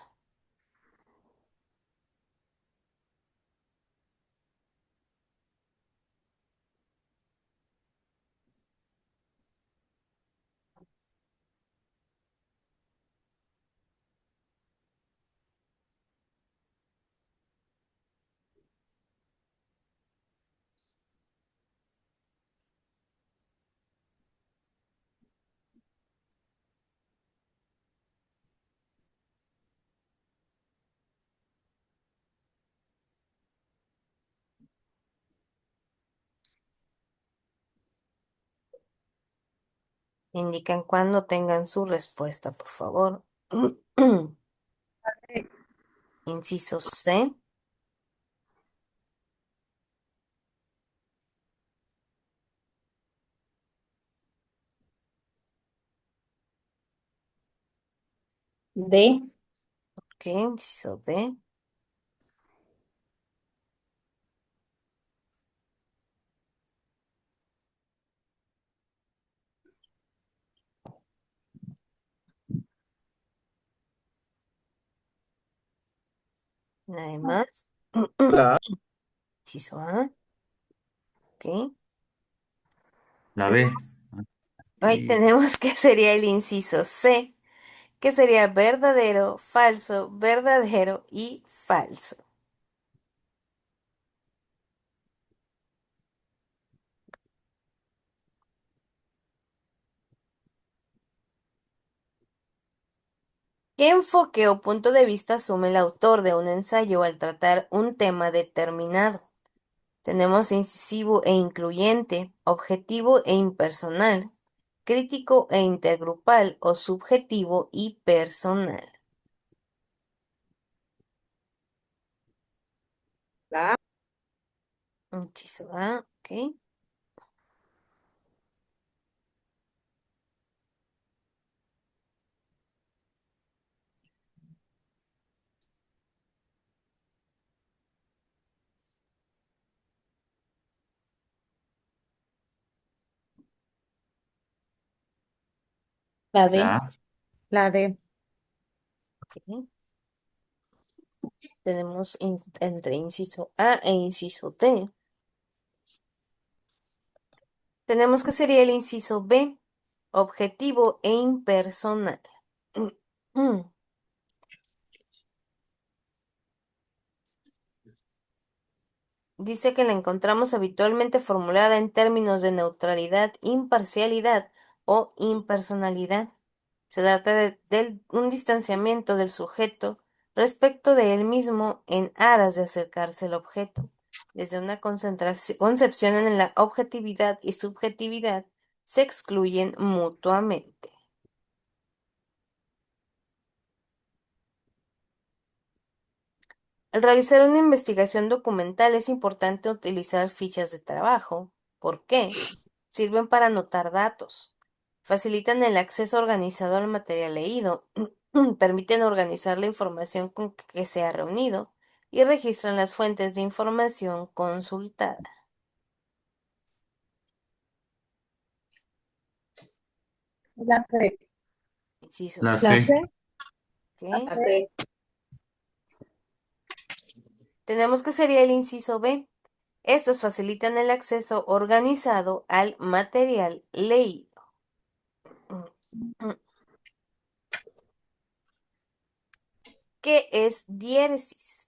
Indican cuando tengan su respuesta, por favor. Inciso C. D. Ok, inciso D. Nada más. La A. Inciso A. Ok. La B. Tenemos, ahí Y tenemos que sería el inciso C, que sería verdadero y falso. ¿Qué enfoque o punto de vista asume el autor de un ensayo al tratar un tema determinado? Tenemos incisivo e incluyente, objetivo e impersonal, crítico e intergrupal o subjetivo y personal. La A. Inciso A, ok. Ok. La D. la A, La D. Ok. Tenemos entre inciso A e inciso D. Tenemos que sería el inciso B, objetivo e impersonal. Dice que la encontramos habitualmente formulada en términos de neutralidad, imparcialidad o impersonalidad. Se trata de un distanciamiento del sujeto respecto de él mismo en aras de acercarse al objeto. Desde una concepción en la objetividad y subjetividad se excluyen mutuamente. Al realizar una investigación documental es importante utilizar fichas de trabajo. ¿Por qué? Sirven para anotar datos, facilitan el acceso organizado al material leído, permiten organizar la información con que se ha reunido y registran las fuentes de información consultada. La C. Inciso la C. La C, C. ¿Ok? La C. Tenemos que sería el inciso B. Estos facilitan el acceso organizado al material leído. ¿Qué es diéresis?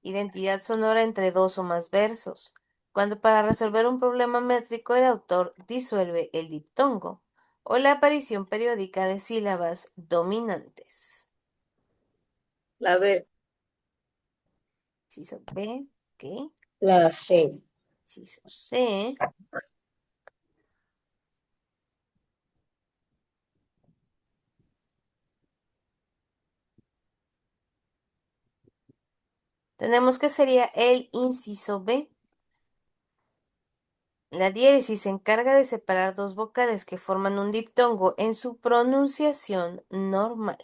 Identidad sonora entre dos o más versos. Cuando para resolver un problema métrico el autor disuelve el diptongo o la aparición periódica de sílabas dominantes. La B. Inciso B, ¿ok? La C. Inciso C. Tenemos que sería el inciso B. La diéresis se encarga de separar dos vocales que forman un diptongo en su pronunciación normal.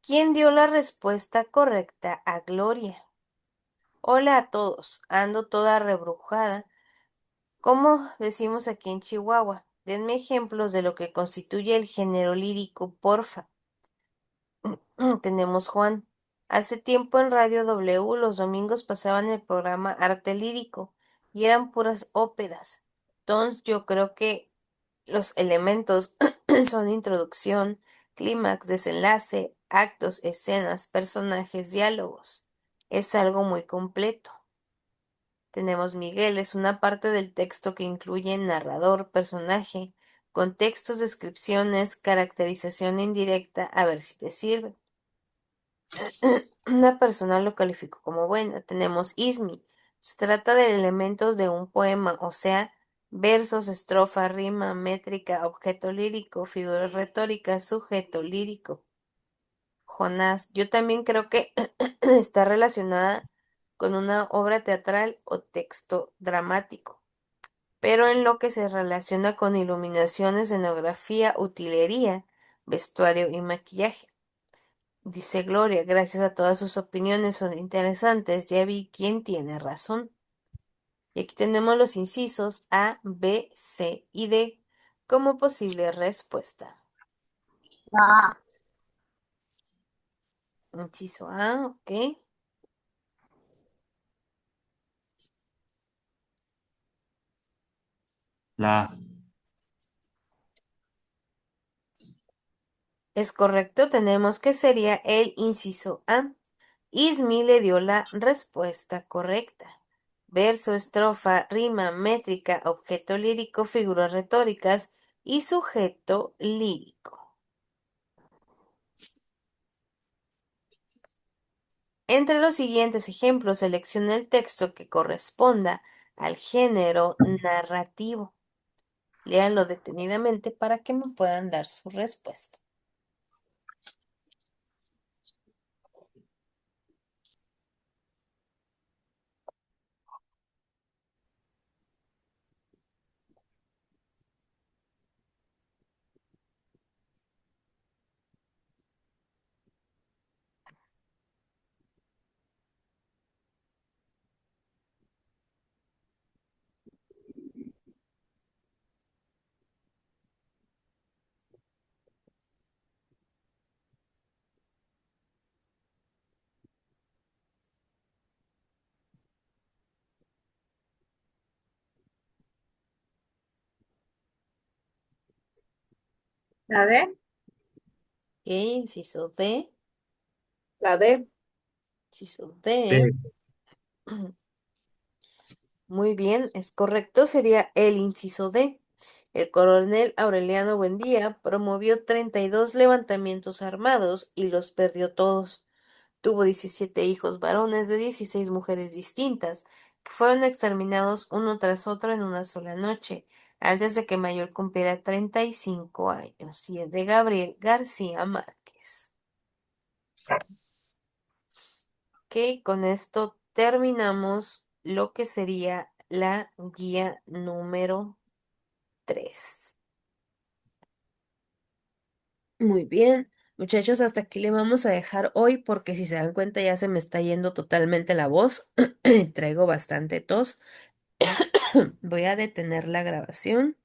¿Quién dio la respuesta correcta a Gloria? Hola a todos, ando toda rebrujada. ¿Cómo decimos aquí en Chihuahua? Denme ejemplos de lo que constituye el género lírico, porfa. Tenemos Juan. Hace tiempo en Radio W los domingos pasaban el programa Arte Lírico y eran puras óperas. Entonces yo creo que los elementos son introducción, clímax, desenlace, actos, escenas, personajes, diálogos. Es algo muy completo. Tenemos Miguel, es una parte del texto que incluye narrador, personaje, contextos, descripciones, caracterización indirecta, a ver si te sirve. Una persona lo calificó como buena. Tenemos Ismi. Se trata de elementos de un poema, o sea, versos, estrofa, rima, métrica, objeto lírico, figuras retóricas, sujeto lírico. Jonás, yo también creo que está relacionada con una obra teatral o texto dramático, pero en lo que se relaciona con iluminación, escenografía, utilería, vestuario y maquillaje. Dice Gloria, gracias a todas sus opiniones son interesantes, ya vi quién tiene razón. Y aquí tenemos los incisos A, B, C y D como posible respuesta. La A. Inciso A, ok. la A, Es correcto, tenemos que sería el inciso A. Ismi le dio la respuesta correcta. Verso, estrofa, rima, métrica, objeto lírico, figuras retóricas y sujeto lírico. Entre los siguientes ejemplos, selecciona el texto que corresponda al género narrativo. Léanlo detenidamente para que me puedan dar su respuesta. La D. Ok, inciso D. La D. Inciso D. D. Muy bien, es correcto, sería el inciso D. El coronel Aureliano Buendía promovió 32 levantamientos armados y los perdió todos. Tuvo 17 hijos varones de 16 mujeres distintas, que fueron exterminados uno tras otro en una sola noche, antes de que Mayor cumpliera 35 años, y es de Gabriel García Márquez. Ok, con esto terminamos lo que sería la guía número 3. Muy bien, muchachos, hasta aquí le vamos a dejar hoy porque si se dan cuenta ya se me está yendo totalmente la voz. Traigo bastante tos. Voy a detener la grabación.